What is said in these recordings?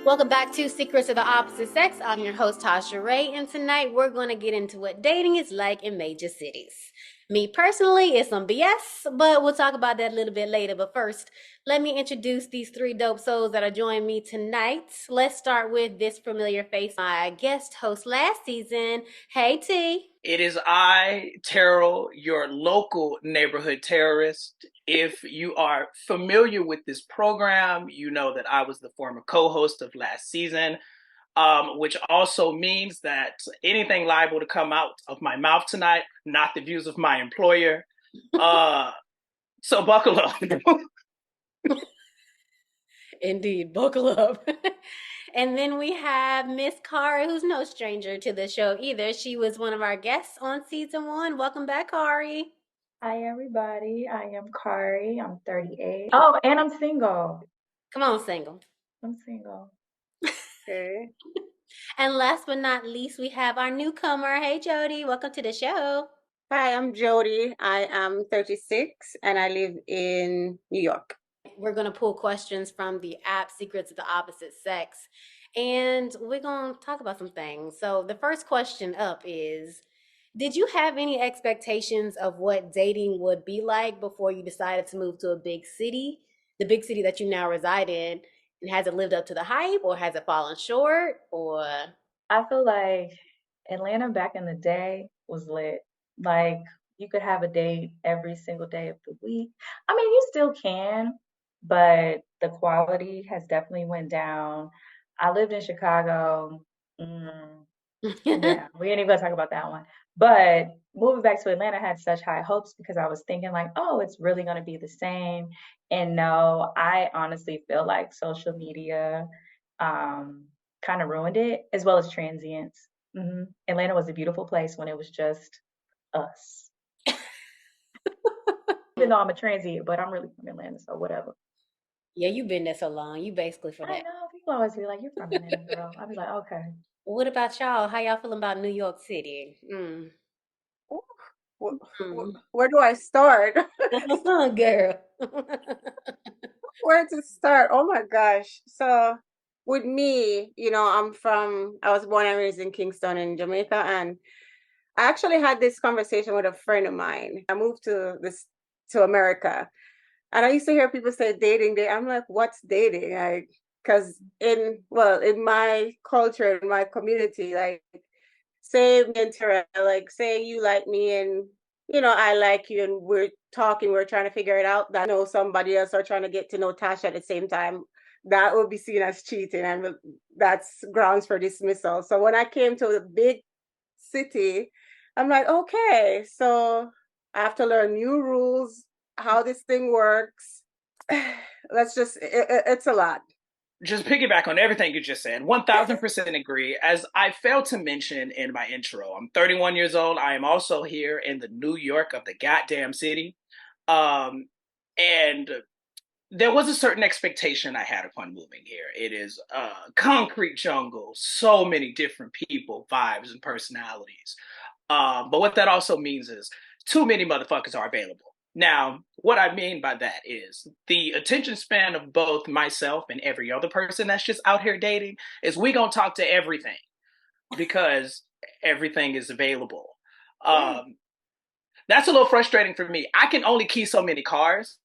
Welcome back to Secrets of the Opposite Sex. I'm your host, Tasha Ray, and tonight we're going to get into what dating is like in major cities. Me personally, it's some BS, but we'll talk about that a little bit later. But first, let me introduce these three dope souls that are joining me tonight. Let's start with this familiar face, my guest host last season. Hey, T. It is I, Terrell, your local neighborhood terrorist. If you are familiar with this program, you know that I was the former co-host of last season, which also means that anything liable to come out of my mouth tonight, not the views of my employer. So buckle up. Indeed, buckle up. And then we have Miss Kari, who's no stranger to the show either. She was one of our guests on season 1. Welcome back, Kari. Hi, everybody. I am Kari. I'm 38. Oh, and I'm single. Come on, single. I'm single. Okay. And last but not least, we have our newcomer. Hey, Jodi. Welcome to the show. Hi, I'm Jodi. I am 36 and I live in New York. We're going to pull questions from the app Secrets of the Opposite Sex. And we're going to talk about some things. So the first question up is, did you have any expectations of what dating would be like before you decided to move to a big city, the big city that you now reside in? And has it lived up to the hype, or has it fallen short, or? I feel like Atlanta back in the day was lit. Like, you could have a date every single day of the week. I mean, you still can, but the quality has definitely went down. I lived in Chicago. Yeah, we ain't even gonna talk about that one. But moving back to Atlanta, I had such high hopes because I was thinking like, oh, it's really gonna be the same. And no, I honestly feel like social media kind of ruined it, as well as transients. Atlanta was a beautiful place when it was just us. Even though I'm a transient, but I'm really from Atlanta, so whatever. Yeah, you've been there so long. You basically for I that. know people always be like, "You're from Atlanta, girl." I'll be like, "Okay." What about y'all? How y'all feeling about New York City? Where do I start? Girl. Where to start? Oh my gosh. So with me, I was born and raised in Kingston in Jamaica, and I actually had this conversation with a friend of mine. I moved to America, and I used to hear people say dating. I'm like, what's dating? Like, because in my culture, in my community, like, say me and Terrell, like, say you like me and I like you, and we're talking, we're trying to figure it out. That I know somebody else or trying to get to know Tasha at the same time, that would be seen as cheating, and that's grounds for dismissal. So when I came to the big city, I'm like, okay, so I have to learn new rules, how this thing works. It's a lot. Just piggyback on everything you just said. 1000% agree. As I failed to mention in my intro, I'm 31 years old. I am also here in the New York of the goddamn city. And there was a certain expectation I had upon moving here. It is a concrete jungle, so many different people, vibes, and personalities. But what that also means is too many motherfuckers are available. Now, what I mean by that is the attention span of both myself and every other person that's just out here dating is we gonna talk to everything because everything is available. That's a little frustrating for me. I can only key so many cars,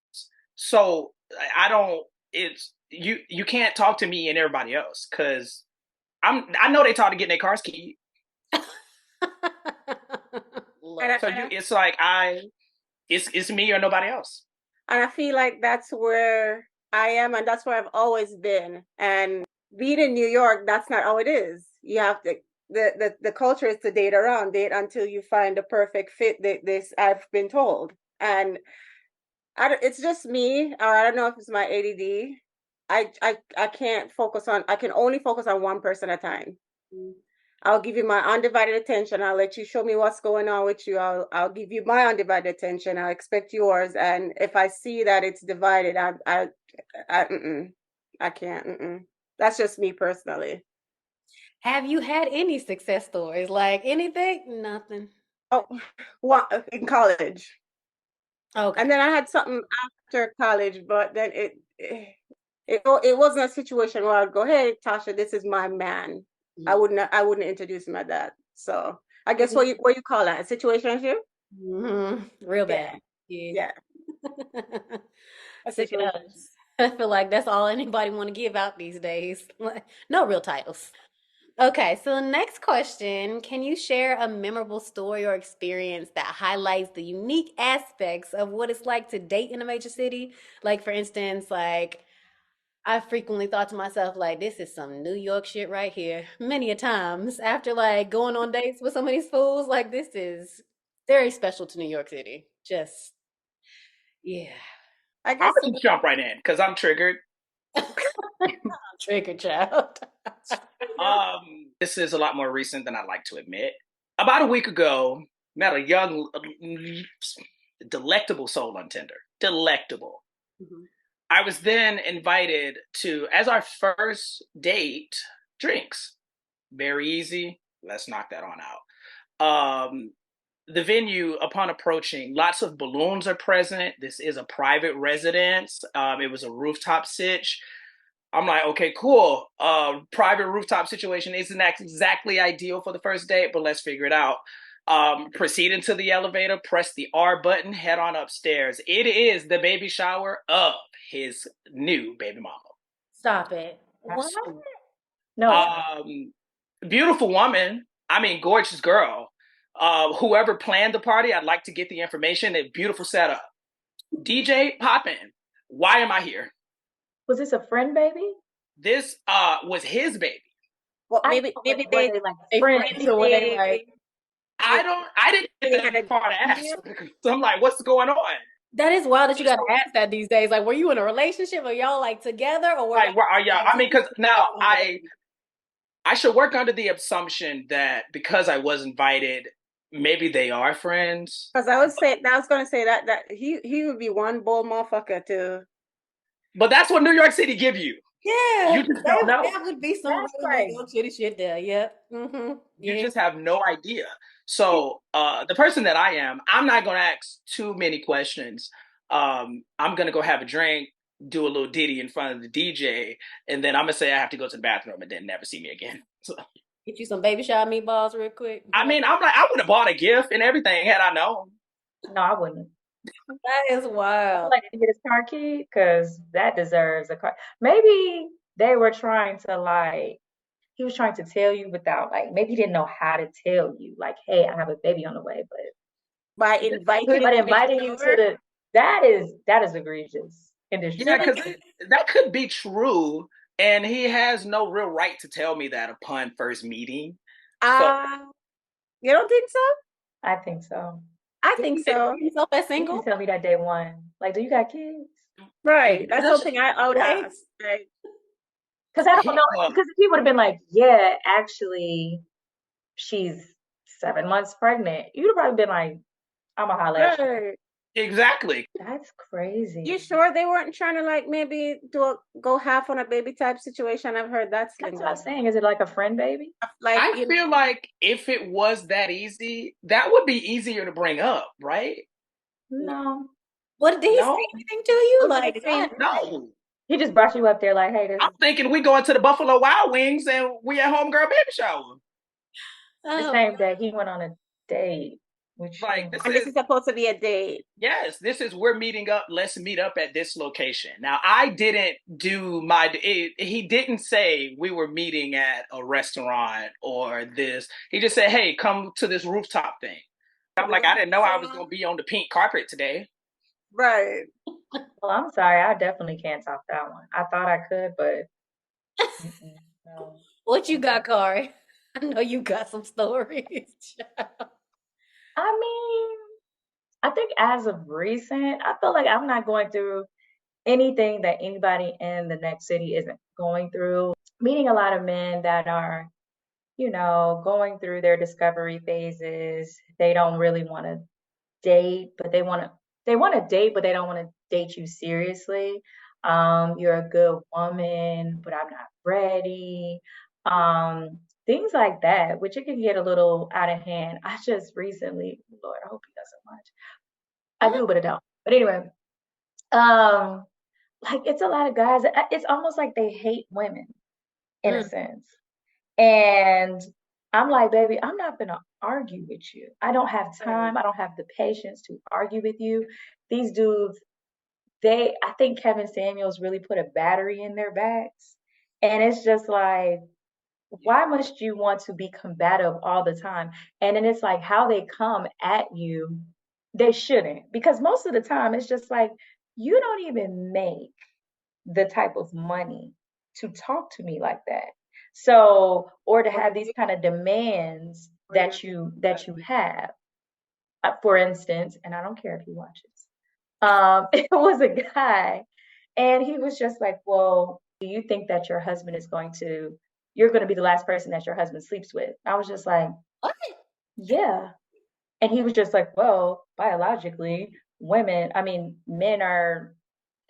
so I don't. It's you can't talk to me and everybody else because I know they taught to getting their cars keyed. It's like it's me or nobody else. And I feel like that's where I am, and that's where I've always been. And being in New York, that's not how it is. You have to the culture is to date until you find the perfect fit. This I've been told, and it's just me, or I don't know if it's my ADD. I can't focus on. I can only focus on one person at a time. I'll give you my undivided attention. I'll let you show me what's going on with you. I'll give you my undivided attention. I'll expect yours. And if I see that it's divided, I can't. That's just me personally. Have you had any success stories? Like anything? Nothing. Oh, in college. Okay. And then I had something after college, but then it wasn't a situation where I'd go, "Hey, Tasha, this is my man." I wouldn't introduce him at that. So I guess what you call that? A situationship? Real Yeah, bad. Yeah. yeah, a Sick of situationship. us. I feel like that's all anybody want to give out these days. Like, no real titles. Okay, so the next question, can you share a memorable story or experience that highlights the unique aspects of what it's like to date in a major city? Like for instance, like I frequently thought to myself, like, this is some New York shit right here. Many a times after like going on dates with some of these fools, like this is very special to New York City. Just yeah. I I'm guess gonna just jump right in because I'm triggered. Trigger child. This is a lot more recent than I like to admit. About a week ago, met a young, delectable soul on Tinder. Delectable. Mhm. I was then invited to, as our first date, drinks. Very easy. Let's knock that on out. The venue, upon approaching, lots of balloons are present. This is a private residence. It was a rooftop sitch. I'm like, okay, cool. Private rooftop situation isn't exactly ideal for the first date, but let's figure it out. Proceed into the elevator, press the R button, head on upstairs. It is the baby shower of his new baby mama. Stop it. That's What? true. No, it's not. Beautiful woman. I mean, gorgeous girl. Whoever planned the party, I'd like to get the information. A beautiful setup. DJ, pop in. Why am I here? Was this a friend baby? This was his baby. well, I maybe know, maybe but were they they like They friends? friends or were they like maybe I didn't get they had that a far to ask. deal. So I'm like, what's going on? that is wild that you gotta ask that these days. Like, were you in a relationship? Are y'all like together or were y'all Like, where are y'all? like I mean, just because now y'all have a baby? I should work under the assumption that because I was invited, maybe they are friends. Because I was gonna say that he would be one bold motherfucker to. But that's what New York City give you. Yeah, You just don't know. that would be some That's real New crazy. York City shit there. Yep. You Yeah. just have no idea. So the person that I am, I'm not going to ask too many questions. I'm going to go have a drink, do a little ditty in front of the DJ, and then I'm going to say I have to go to the bathroom and then never see me again. So, Get you some baby shower meatballs real quick. I mean, I'm like, I would have bought a gift and everything had I known. No, I wouldn't. That is I feel wild. like they get his car key because that deserves a car. Maybe they were trying to like he was trying to tell you without like maybe he didn't know how to tell you like, hey, I have a baby on the way, By but inviting him to baby inviting you to shower. that is egregious and Yeah, because disrespectful. that could be true. And he has no real right to tell me that upon first meeting. So Uh, you don't think so? I think so. I Did think he so. see himself as You can single? tell me that day one. Like, do you got kids? Right. That's something I would Right. ask. Right. Because I don't he, know. Because if he would have been like, yeah, actually, she's 7 months pregnant, you'd have probably been like, I'm gonna holler at you. Right. exactly. That's crazy. You sure they weren't trying to like maybe go half on a baby type situation? I've heard that's That's what I'm lingo. saying. Is it like a friend baby? Like I feel like if it was that easy, that would be easier to bring up, right? No. What did he say No, anything to you? those are the Like, same. no. He just brought you up there like, hey, this I'm is thinking we going to the Buffalo Wild Wings and we at homegirl baby shower. the oh, same day he went on a date with Like you. this And this is is supposed to be a date. yes, this is we're meeting up. Let's meet up at this location. Now I didn't do he didn't say we were meeting at a restaurant or this. He just said, "Hey, come to this rooftop thing." So I'm we're like, gonna I didn't know I was salon. going to be on the pink carpet today. Right. Well, I'm sorry. I definitely can't top that one. I thought I could, but no. what you got, Kari? I know you got some stories. I mean, I think as of recent, I feel like I'm not going through anything that anybody in the next city isn't going through. Meeting a lot of men that are, going through their discovery phases. They don't really want to date, but they want to date, but they don't want to date you seriously. You're a good woman, but I'm not ready. Things like that, which it can get a little out of hand. I just recently, Lord, I hope he doesn't watch. I do, but I don't. But anyway, um, like it's a lot of guys. It's almost like they hate women in a sense. And I'm like, baby, I'm not gonna argue with you. I don't have time. I don't have the patience to argue with you. These dudes, I think Kevin Samuels really put a battery in their backs. And it's just like, why must you want to be combative all the time? And then it's like how they come at you, they shouldn't. Because most of the time it's just like, you don't even make the type of money to talk to me like that. So, or to have these kind of demands that you have. For instance, and I don't care if he watches. It was a guy, and he was just like, "Well, do you think that you're going to be the last person that your husband sleeps with?" I was just like, What? "Yeah," and he was just like, "Well, biologically, men are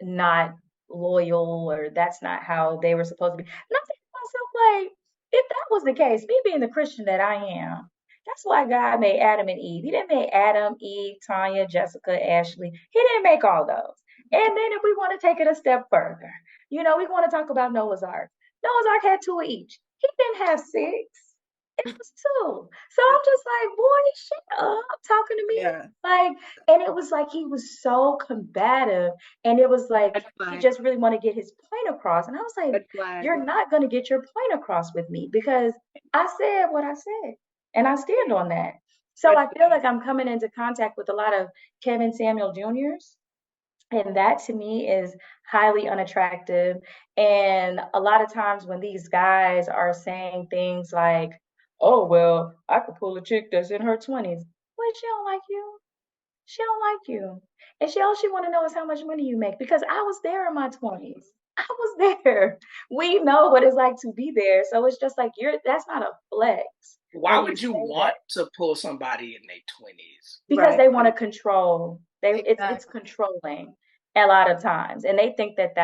not loyal, or that's not how they were supposed to be." And I'm thinking to myself, like, if that was the case, me being the Christian that I am, that's why God made Adam and Eve. He didn't make Adam, Eve, Tanya, Jessica, Ashley. He didn't make all those. And then if we want to take it a step further, we want to talk about Noah's Ark. Noah's Ark had two of each. He didn't have six. It was two. So I'm just like, boy, shut up talking to me. Yeah. Like, and it was like he was so combative, and it was like Red he flag. just really wanted to get his point across. And I was like, Red flag. you're not going to get your point across with me, because I said what I said, and I stand on that. So I feel like I'm coming into contact with a lot of Kevin Samuel Juniors, and that to me is highly unattractive. And a lot of times when these guys are saying things like, oh, well, I could pull a chick that's in her 20s. Well, she don't like you. She don't like you. And all she want to know is how much money you make, because I was there in my 20s. I was there. We know what it's like to be there. So it's just like, that's not a flex Why when you would you say that, want to pull somebody in their 20s? because Right. they want to control. It's Exactly. controlling a lot of times, and they think that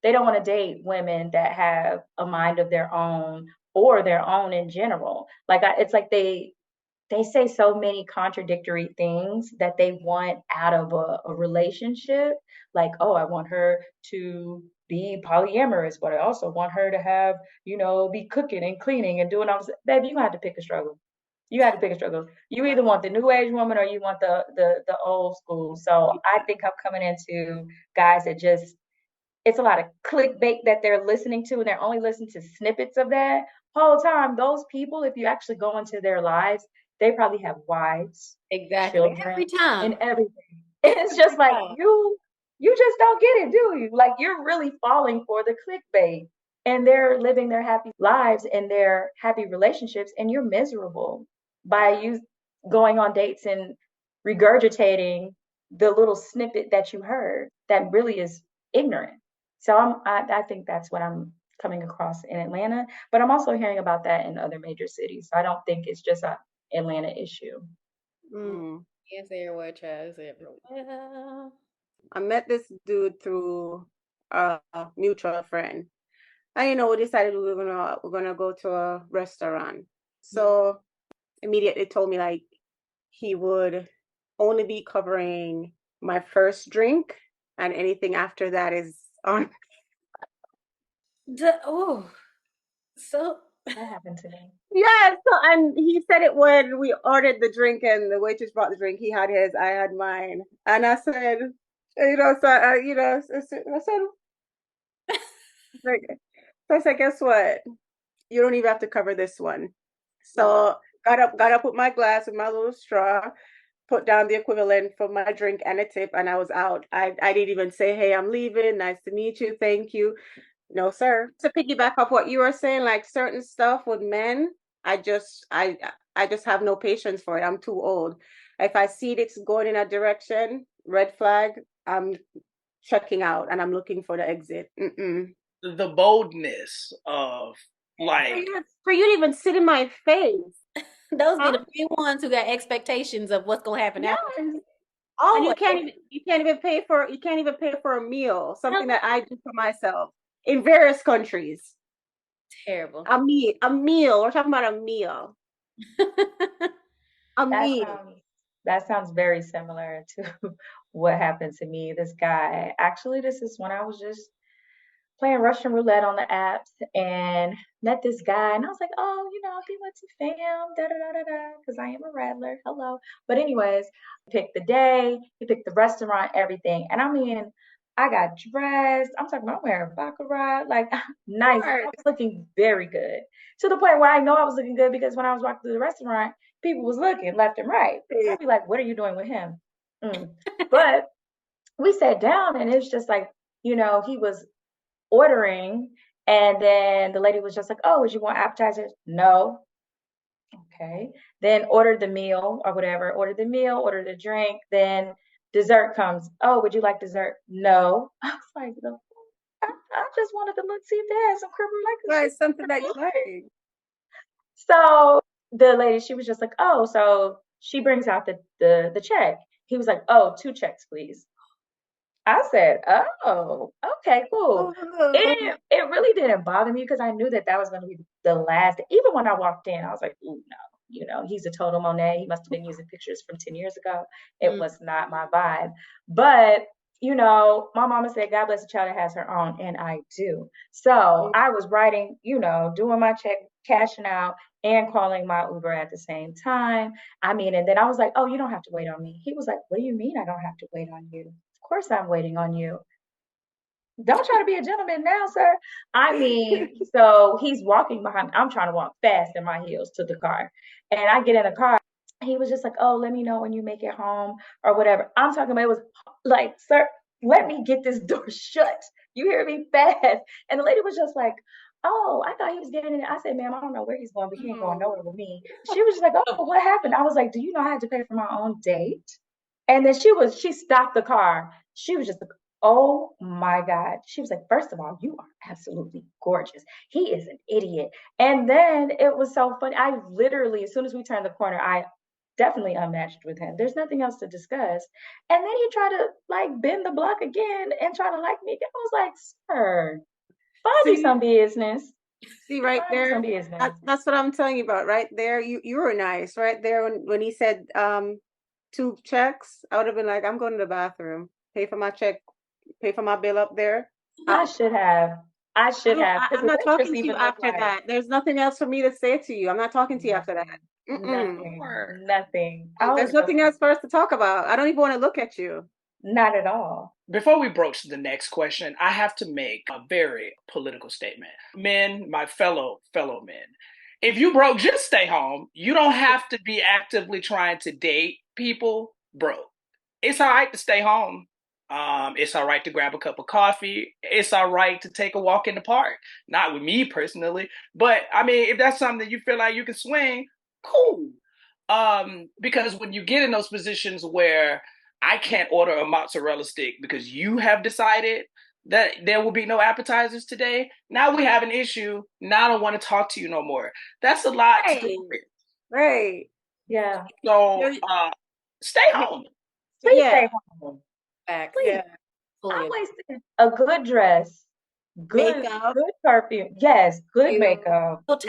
they don't want to date women that have a mind of their own, or their own in general. Like it's like they say so many contradictory things that they want out of a relationship. Like, oh, I want her to be polyamorous, but I also want her to have, be cooking and cleaning and doing all this. Baby, you have to pick a struggle. You got to pick a struggle. You either want the new age woman, or you want the old school. So I think I'm coming into guys that just, it's a lot of clickbait that they're listening to, and they're only listening to snippets of that whole time. Those people, if you actually go into their lives, they probably have wives, Exactly. children, Every time. and everything. And it's just like, time. you just don't get it, do you? Like, you're really falling for the clickbait, and they're living their happy lives and their happy relationships, and you're miserable by you going on dates and regurgitating the little snippet that you heard that really is ignorant. So I think that's what I'm coming across in Atlanta, but I'm also hearing about that in other major cities. So I don't think it's just a Atlanta issue. Mm. Yes, everywhere, child. It's everywhere. I met this dude through a mutual friend. And we decided we're gonna go to a restaurant. So immediately told me like he would only be covering my first drink, and anything after that is on. So That happened to me. Yeah, so and he said it when we ordered the drink and the waitress brought the drink. He had his, I had mine, and I said, I said, like, so I said, guess what? You don't even have to cover this one. So got up with my glass with my little straw, put down the equivalent for my drink and a tip, and I was out. I didn't even say, hey, I'm leaving. Nice to meet you. Thank you. No, sir. To piggyback off what you were saying, like certain stuff with men, I just have no patience for it. I'm too old. If I see it's going in a direction, red flag, I'm checking out and I'm looking for the exit. The boldness of like, For you to even sit in my face. those be the few ones who got expectations of what's gonna happen Yes. after. And Oh, you can't even pay for a meal, something that I do for myself in various countries. Terrible. A meal. We're talking about a meal. A That meal. sounds very similar to what happened to me. This guy, actually, this is when I was just playing Russian roulette on the apps and met this guy. And I was like, oh, he went to fam, da da da da da, because I am a rattler. Hello. But, anyways, he picked the day, he picked the restaurant, everything. And I mean, I got dressed. I'm talking about wearing baccarat, like nice. I was looking very good to the point where I know I was looking good because when I was walking through the restaurant, people was looking left and right. I'd be like, what are you doing with him? But we sat down and it's just like, he was ordering, and then the lady was just like, oh, would you want appetizers? No. Okay. Then ordered the meal or whatever, ordered the drink, then dessert comes. Oh, would you like dessert? No. I was like, no, I just wanted to see if they had some creme brulee. Right, something that you like. So the lady, she was just like, oh, so she brings out the check. He was like, oh, 2 checks, please. I said, oh, okay, cool. It really didn't bother me because I knew that was going to be the last. Even when I walked in, I was like, ooh, no, he's a total Monet. He must have been using pictures from 10 years ago. It was not my vibe. But, my mama said, God bless the child that has her own, and I do. So I was writing, doing my check, cashing out, and calling my Uber at the same time. I mean, and then I was like, oh, you don't have to wait on me. He was like, what do you mean I don't have to wait on you? Of course I'm waiting on you. Don't try to be a gentleman now, sir. I mean, so he's walking behind me. I'm trying to walk fast in my heels to the car. And I get in the car. He was just like, oh, let me know when you make it home or whatever. I'm talking about, it was like, sir, let me get this door shut. You hear me? Fast. And the lady was just like, oh, I thought he was getting in. I said, ma'am, I don't know where he's going, but he ain't going nowhere with me. She was just like, oh, what happened? I was like, do you know I had to pay for my own date? And then she stopped the car. She was just like, oh my God. She was like, first of all, you are absolutely gorgeous. He is an idiot. And then it was so funny. I literally, as soon as we turned the corner, I definitely unmatched with him. There's nothing else to discuss. And then he tried to like bend the block again and try to like me. I was like, sir, find me some business. See right there, Some business. that's what I'm telling you about. Right there, you were nice. Right there, when he said 2 checks, I would have been like, I'm going to the bathroom. Pay for my check. Pay for my bill up there. I should have. I'm not talking to you after that. There's nothing else for me to say to you. I'm not talking to you after that. Nothing. There's nothing else for us to talk about. I don't even want to look at you. Not at all. Before we broach the next question, I have to make a very political statement. Men, my fellow men, if you broke, just stay home. You don't have to be actively trying to date people broke. It's all right to stay home. It's all right to grab a cup of coffee. It's all right to take a walk in the park. Not with me personally, but I mean, if that's something that you feel like you can swing, cool. Because when you get in those positions where I can't order a mozzarella stick because you have decided that there will be no appetizers today, now we have an issue. Now I don't want to talk to you no more. That's a lot to do. Right. Yeah. So stay home. Please stay home. Please. Yeah. Always a good dress, good makeup, good perfume. Yes, good makeup. Time,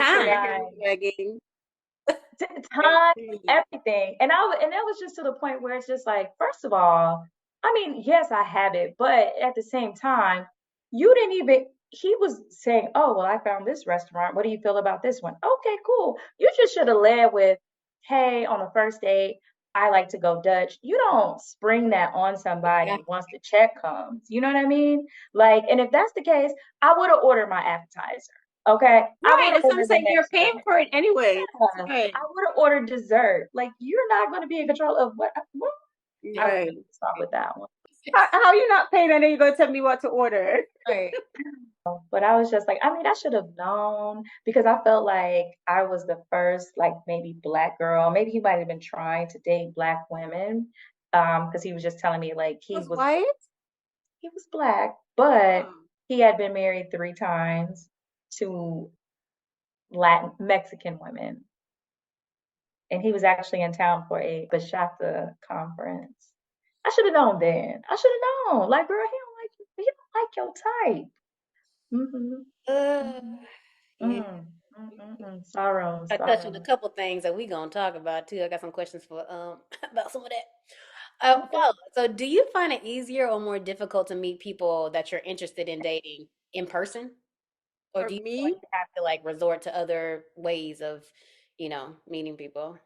everything. And that was just to the point where it's just like, first of all, I mean, yes, I have it, but at the same time, you didn't even. He was saying, "Oh, well, I found this restaurant. What do you feel about this one?" Okay, cool. You just should have led with, "Hey, on the first date, I like to go Dutch." You don't spring that on somebody once the check comes. You know what I mean? Like, and if that's the case, I would have ordered my appetizer. Okay. Right. That's what I'm saying. You're paying for it anyway. Yeah. Right. I would have ordered dessert. Like, you're not going to be in control of what. Right. Stop with that one. How you not paying and then you're going to tell me what to order? Right. But I was just like, I mean, I should have known because I felt like I was the first, like, maybe Black girl. Maybe he might have been trying to date Black women. Because he was just telling me like he was white. He was Black, but he had been married 3 times to Mexican women. And he was actually in town for a bachata conference. I should have known then. I should have known. Like, girl, he don't like your type. Sorrow, I touched on a sorrow. couple things that we gonna talk about too. I got some questions for about some of that. Okay. So do you find it easier or more difficult to meet people that you're interested in dating in person? Or For do you feel like me, you have to like resort to other ways of, meeting people?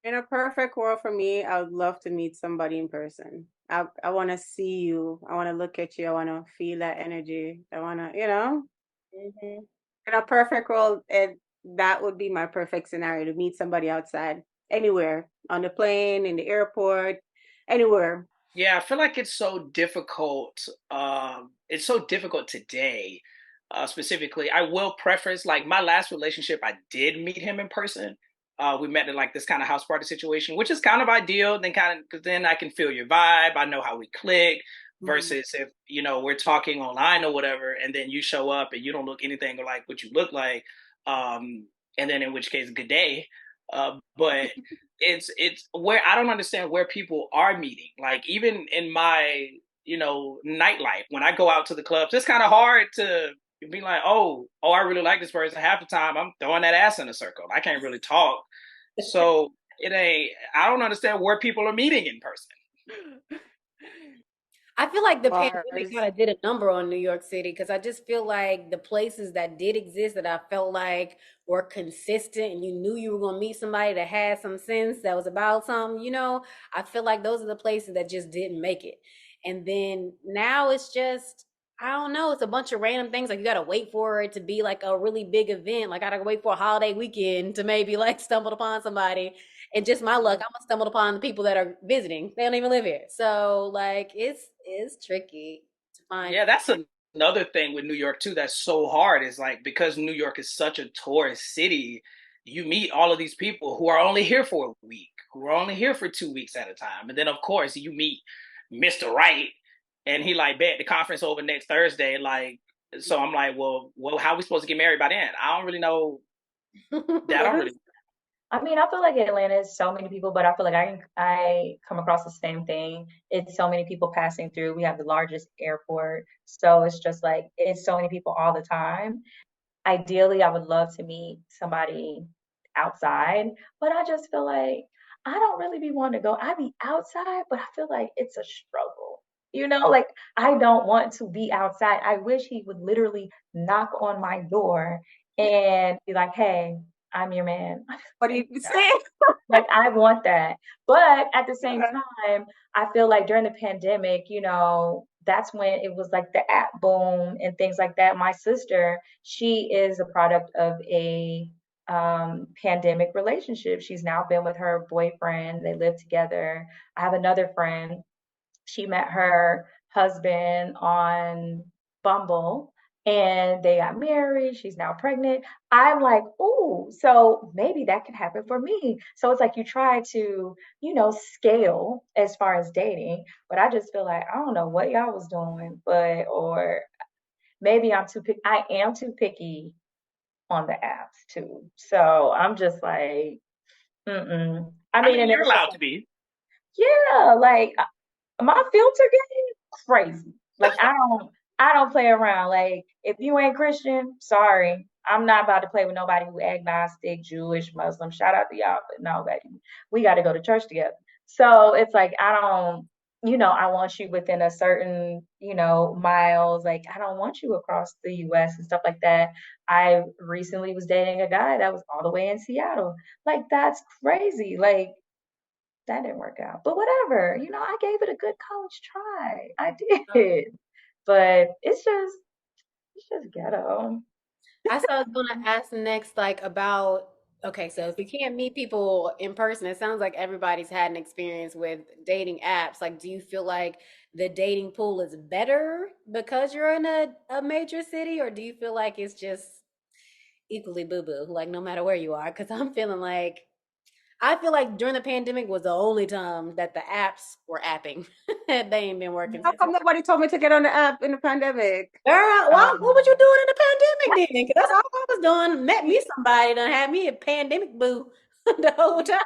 in a perfect world for me, I would love to meet somebody in person. I want to see you. I want to look at you. I want to feel that energy. I want to, Hmm. in a perfect world, that would be my perfect scenario to meet somebody outside, anywhere, on the plane, in the airport, anywhere. Yeah, I feel like it's so difficult. It's so difficult today. Specifically, I will preface like my last relationship. I did meet him in person. We met in like this kind of house party situation, which is kind of ideal. Then kind of because then I can feel your vibe. I know how we click. Mm. Versus if we're talking online or whatever, and then you show up and you don't look anything like what you look like, and then in which case, good day. But it's where I don't understand where people are meeting. Like even in my nightlife, when I go out to the clubs, it's kind of hard to be like, oh, I really like this person. Half the time, I'm throwing that ass in a circle. I can't really talk, so it ain't. I don't understand where people are meeting in person. I feel like the pandemic Bars. kind of did a number on New York City because I just feel like the places that did exist that I felt like were consistent and you knew you were going to meet somebody that had some sense that was about something, I feel like those are the places that just didn't make it. And then now it's just, I don't know, it's a bunch of random things. Like you got to wait for it to be like a really big event. Like I got to wait for a holiday weekend to maybe like stumble upon somebody. And just my luck, I'm stumbled upon the people that are visiting. They don't even live here. So like it's tricky to find. Yeah, that's another thing with New York too. That's so hard. Is like because New York is such a tourist city, you meet all of these people who are only here for a week, who are only here for 2 weeks at a time, and then of course you meet Mr. Right, and he like bet the conference over next Thursday. Like, so I'm like, well, how are we supposed to get married by then? I don't really know that. I What don't is really. I mean, I feel like Atlanta is so many people, but I feel like I come across the same thing. It's so many people passing through. We have the largest airport, so it's just like it's so many people all the time. Ideally, I would love to meet somebody outside, but I just feel like I don't really be wanting to go. I be outside, but I feel like it's a struggle. Like I don't want to be outside. I wish he would literally knock on my door and be like, "Hey, I'm your man." what do you say? Like I want that. But at the same time, I feel like during the pandemic, that's when it was like the app boom and things like that. My sister, she is a product of a pandemic relationship. She's now been with her boyfriend. They live together. I have another friend, she met her husband on Bumble and they got married. She's now pregnant. I'm like, ooh, so maybe that could happen for me. So it's like you try to, scale as far as dating, but I just feel like I don't know what y'all was doing, or maybe I am too picky on the apps too. So I'm just like, mm-mm. I I mean, mean, and then you're it's just allowed to like, be. yeah, like my filter game crazy. Like I don't play around. Like if you ain't Christian, sorry. I'm not about to play with nobody who agnostic, Jewish, Muslim. Shout out to y'all, but no, baby. We got to go to church together. So it's like I don't, I want you within a certain, miles. Like I don't want you across the US and stuff like that. I recently was dating a guy that was all the way in Seattle. Like that's crazy. Like that didn't work out. But whatever, I gave it a good college try. I did. But it's just ghetto. I saw I was gonna ask next, like about okay, so if you can't meet people in person, it sounds like everybody's had an experience with dating apps. Like, do you feel like the dating pool is better because you're in a major city, or do you feel like it's just equally boo boo, like no matter where you are? Because I'm feeling like I feel like during the pandemic was the only time that the apps were apping. They ain't been working How since. come nobody told me to get on the app in the pandemic? Girl, well, what was you Um, doing in the pandemic then? 'Cause that's all I was doing. Met me somebody done had me a pandemic boo the whole time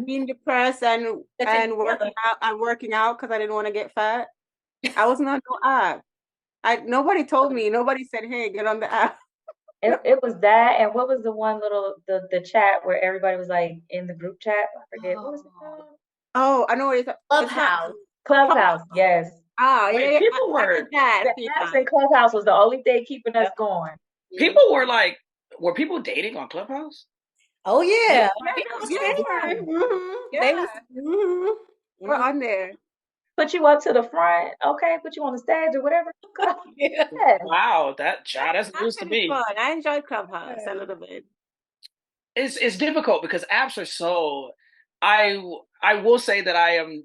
Being depressed and that you're and working together. out and working out because I didn't want to get fat. I wasn't on no app. Nobody told me. Nobody said, "Hey, get on the app." It was that, and what was the one little the chat where everybody was like in the group chat? I forget what was it called. Oh, I know what it's not Clubhouse. Clubhouse, yes. Oh, yeah, Wait, yeah. people I did were that a The few apps times. and Clubhouse was the only thing keeping us going. people were like, were people dating on Clubhouse? Oh yeah, Yeah, people no, was Yeah. sharing. They Yeah. was. We're on there. put you up to the front, okay, put you on the stage or whatever. Yeah. Yeah. Wow, that's That's news to pretty me. fun. I enjoyed Clubhouse a little bit. It's difficult because apps are so. I I will say that I am.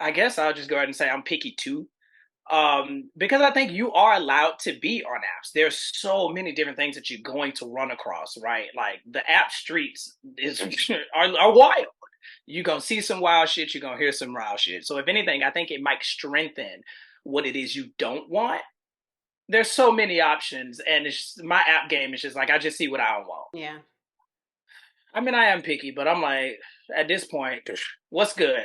I guess I'll just go ahead and say I'm picky too. Because I think you are allowed to be on apps. There's so many different things that you're going to run across, right? Like the app streets is are wild. You're gonna see some wild shit. You're gonna hear some wild shit. So if anything, I think it might strengthen what it is you don't want. There's so many options, and my app game is just like I just see what I want. Yeah. I mean, I am picky, but I'm like at this point, what's good?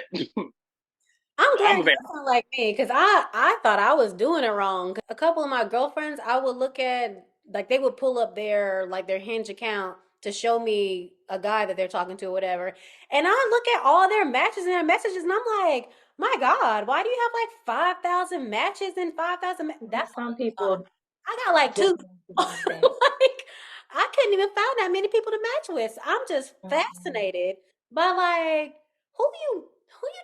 I'm glad I'm you're available. not like me because I thought I was doing it wrong. A couple of my girlfriends, I would look at like they would pull up their Hinge account to show me a guy that they're talking to or whatever, and I look at all their matches and their messages, and I'm like, my God, why do you have like 5,000 matches and 5,000? That's Some a lot. people I got like just two. Like I couldn't even find that many people to match with. I'm just Mhm. fascinated by like who you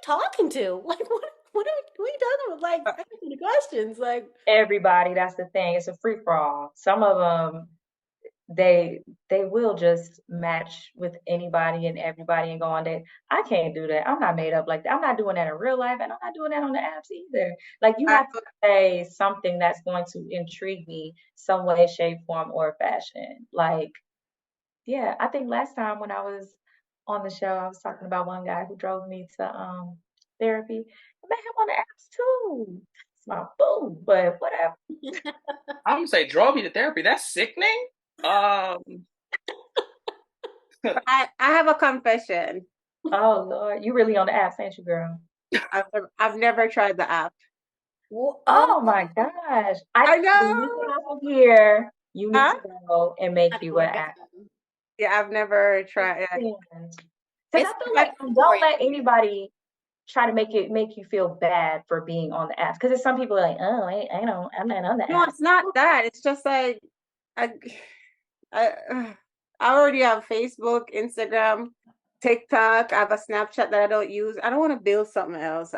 talking to? Like what are you talking about? Like asking the questions. Like Everybody, that's the thing. It's a free for all. Some of them they will just match with anybody and everybody and go on date. I can't do that. I'm not made up like that. I'm not doing that in real life, and I'm not doing that on the apps either. Like you I, have to say something that's going to intrigue me some way, shape, form, or fashion. Like, yeah, I think last time when I was on the show, I was talking about one guy who drove me to therapy. I met him on the apps too. It's my boo, but whatever. I'm gonna say drove you to therapy. That's sickening. Um, I have a confession. Oh Lord, you really on the apps, ain't you, girl? I've never tried the app. Oh my gosh. I When you get know. off of here, you need Huh? to go and make I you know an it app. doesn't. Yeah, I've never tried it. Because It's I feel I, like don't boring. let anybody try to make you feel bad for being on the apps. Because there's some people like, oh, I don't, I'm not on the no, app. it's not that. It's just like I, I, I already have Facebook, Instagram, TikTok. I have a Snapchat that I don't use. I don't want to build something else.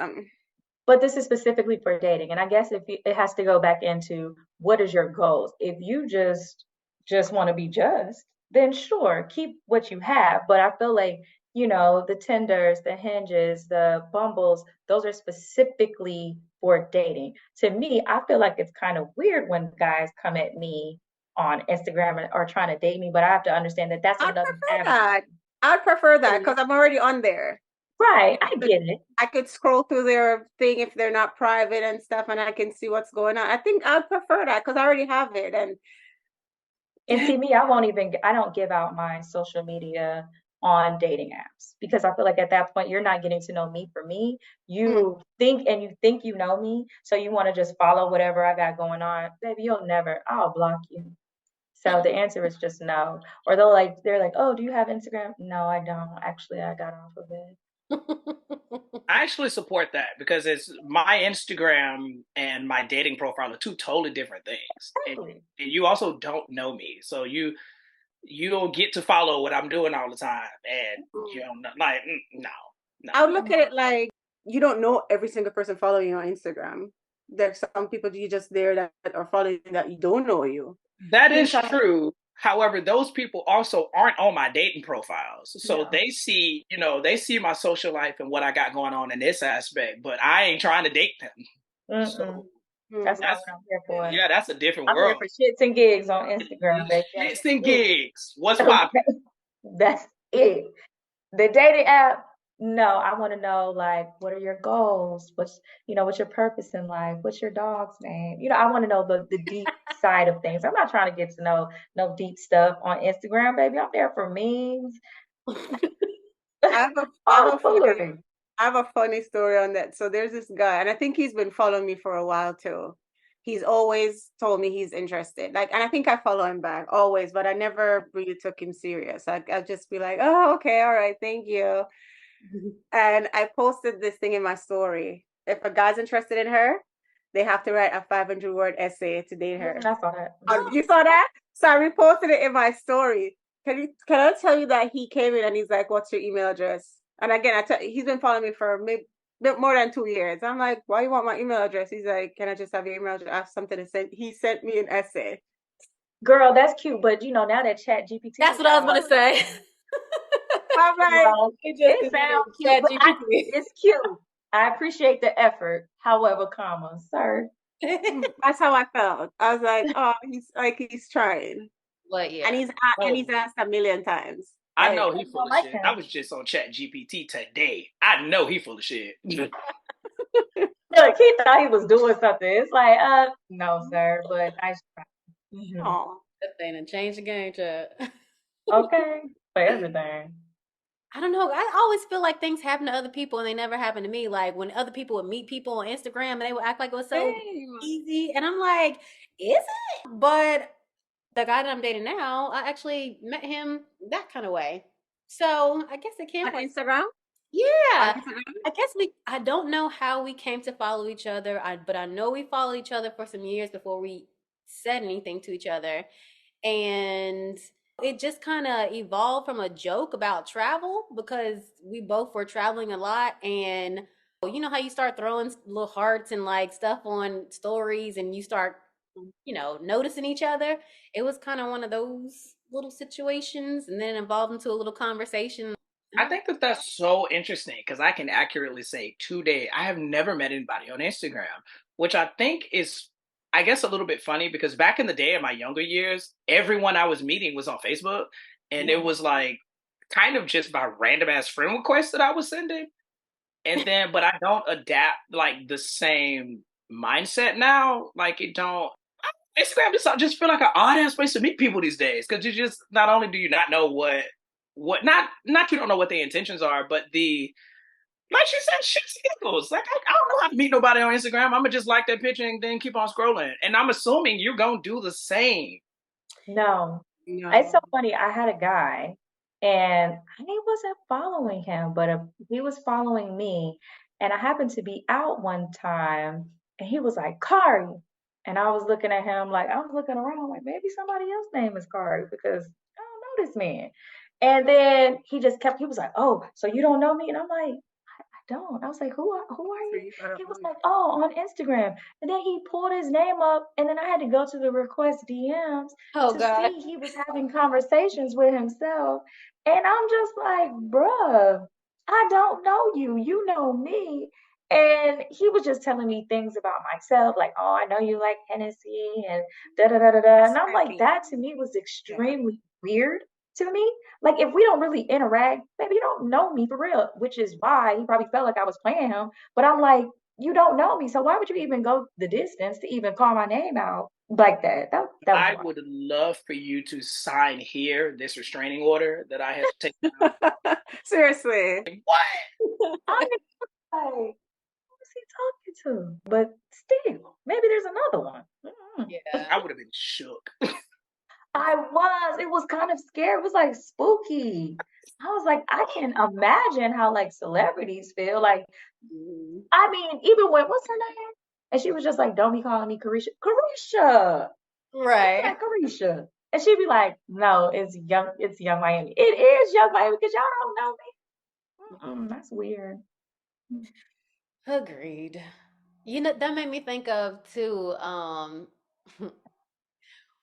But this is specifically for dating, and I guess if you, it has to go back into what is your goals. If you just want to be just, then sure, keep what you have. But I feel like the Tinders, the Hinges, the Bumbles, those are specifically for dating. To me, I feel like it's kind of weird when guys come at me on Instagram and are trying to date me, but I have to understand that that's I'd another prefer avenue. that. I'd prefer that Yeah. because I'm already on there. Right, I get it. I could scroll through their thing if they're not private and stuff, and I can see what's going on. I think I'd prefer that because I already have it. And And see me, I don't give out my social media on dating apps because I feel like at that point you're not getting to know me for me. mm, You think you know me, so you want to just follow whatever I got going on. Baby, I'll block you. So the answer is just no. Or they're like, oh, do you have Instagram? No, I don't. Actually, I got off of it. I actually support that because it's my Instagram and my dating profile are two totally different things, Exactly. and you also don't know me, so you don't get to follow what I'm doing all the time, and mm. like no, no. I would look at it like you don't know every single person following you on Instagram. There's some people you just there that are following that you don't know you. That is Think true. However, those people also aren't on my dating profiles. So No. they see my social life and what I got going on in this aspect, but I ain't trying to date them. Mm-mm. So That's not that's what I'm here for. yeah, that's a different I'm here world. for shits and gigs on Instagram, baby. Shits and That's gigs. What's it. poppin'? That's it. The dating app, no, I want to know like what are your goals? What's your purpose in life? What's your dog's name? I want to know the deep side of things. I'm not trying to get to know no deep stuff on Instagram, baby. I'm there for memes, I have a I have all the a funny foolery. I have a funny story on that. So there's this guy, and I think he's been following me for a while too. he's always told me he's interested. Like, and I think I follow him back always, but I never really took him serious. I'll just be like, oh, okay, all right, thank you. And I posted this thing in my story. If a guy's interested in her, they have to write a 500-word essay to date her. I saw that. You saw that? So I reposted it in my story. Can I tell you that he came in and he's like, "What's your email address?" And again, he's been following me for maybe more than 2 years. I'm like, "Why you want my email address?" He's like, "Can I just have your email address?" I have something to say. He sent me an essay. Girl, that's cute, but now that Chat GPT. That's what I was gonna say. I'm like, it sounds cute, but it's cute. I appreciate the effort. However, sir. that's how I felt. I was like, oh, he's trying. But yeah. And he's asked a million times. I know he's full of shit. I was just on Chat GPT today. I know he's full of shit. Look, he thought he was doing something. It's like, no, sir, but I should. Oh, that thing and change the game, Chad. Okay, for everything. I don't know. I always feel like things happen to other people and they never happen to me. Like when other people would meet people on Instagram and they would act like it was so easy. And I'm like, is it? But the guy that I'm dating now, I actually met him that kind of way. So I guess it can't on Instagram? Yeah. I guess I don't know how we came to follow each other. But I know we followed each other for some years before we said anything to each other. And it just kind of evolved from a joke about travel because we both were traveling a lot. And you know how you start throwing little hearts and like stuff on stories and you start, noticing each other. It was kind of one of those little situations and then it evolved into a little conversation. I think that's so interesting because I can accurately say today I have never met anybody on Instagram, which I think is, I guess, a little bit funny because back in the day in my younger years, everyone I was meeting was on Facebook and it was like kind of just by random ass friend requests that I was sending. And then, but I don't adapt like the same mindset now. Like Instagram just feel like an odd ass place to meet people these days because you just, not only do you not know not you don't know what their intentions are, but like she said, shit's giggles. Like I don't know how to meet nobody on Instagram. I'm gonna just like that picture and then keep on scrolling. And I'm assuming you're gonna do the same. No. It's so funny. I had a guy and I wasn't following him, but he was following me. And I happened to be out one time and he was like, Kari. And I was looking at him like, I was looking around like, maybe somebody else's name is Kari because I don't know this man. And then he was like, oh, so you don't know me? And I'm like, I don't. I was like, who are you? He was like, oh, on Instagram. And then he pulled his name up and then I had to go to the request DMs see he was having conversations with himself. And I'm just like, bruh, I don't know you. You know me. And he was just telling me things about myself, like, oh, I know you like Hennessy and da da da da da. And I'm like, that to me was extremely weird to me. Like, if we don't really interact, maybe you don't know me for real, which is why he probably felt like I was playing him. But I'm like, you don't know me. So why would you even go the distance to even call my name out like that? I would love for you to sign here this restraining order that I have taken out. Seriously. What? I'm like, who's he talking to? But still, maybe there's another one. Yeah. I would have been shook. It was kind of scary. It was like spooky. I was like, I can imagine how like celebrities feel. Like, I mean, even what's her name? And she was just like, don't be calling me Carisha. Carisha. Right. Yeah, Carisha. And she'd be like, no, it's Young Miami. It is Young Miami because y'all don't know me. That's weird. Agreed. That made me think of too,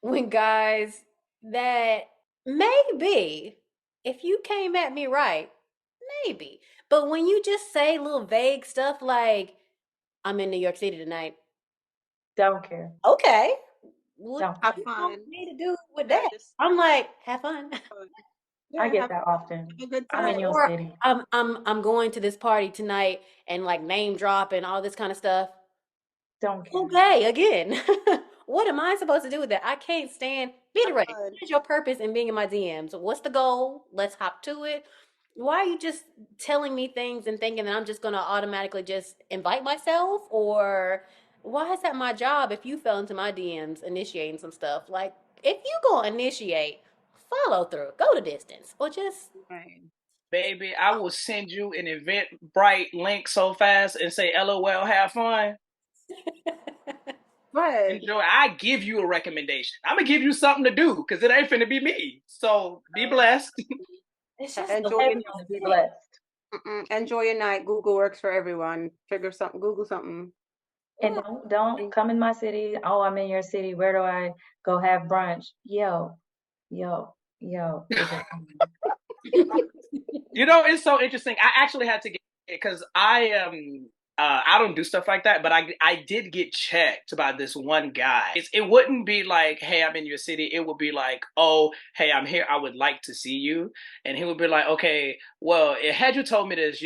when guys that maybe if you came at me right, maybe. But when you just say little vague stuff like, I'm in New York City tonight. Don't care. Okay. What have fun. Me to do with that? I'm like, have fun. I get that often. I'm in your city. I'm going to this party tonight and like name drop and all this kind of stuff. Don't care. Okay, again. What am I supposed to do with that? I can't stand reiterate. What is your purpose in being in my DMs? What's the goal? Let's hop to it. Why are you just telling me things and thinking that I'm just gonna automatically just invite myself? Or why is that my job if you fell into my DMs initiating some stuff? Like, if you gonna initiate, follow through, go the distance, or just Right. Baby, I will send you an Eventbrite link so fast and say, LOL, have fun. Right. Enjoy. I give you a recommendation. I'm gonna give you something to do because it ain't finna be me. So be blessed. it's just the Enjoy way your we Everyone to be say it. blessed. enjoy your night. Google works for everyone. Figure something. Google something. And don't come in my city. Oh, I'm in your city. Where do I go have brunch? Yo, yo, yo. Is it You know, it's so interesting. I actually had to get because I don't do stuff like that, but I did get checked by this one guy. It wouldn't be like, hey, I'm in your city. It would be like, oh, hey, I'm here. I would like to see you. And he would be like, okay, well, had you told me this,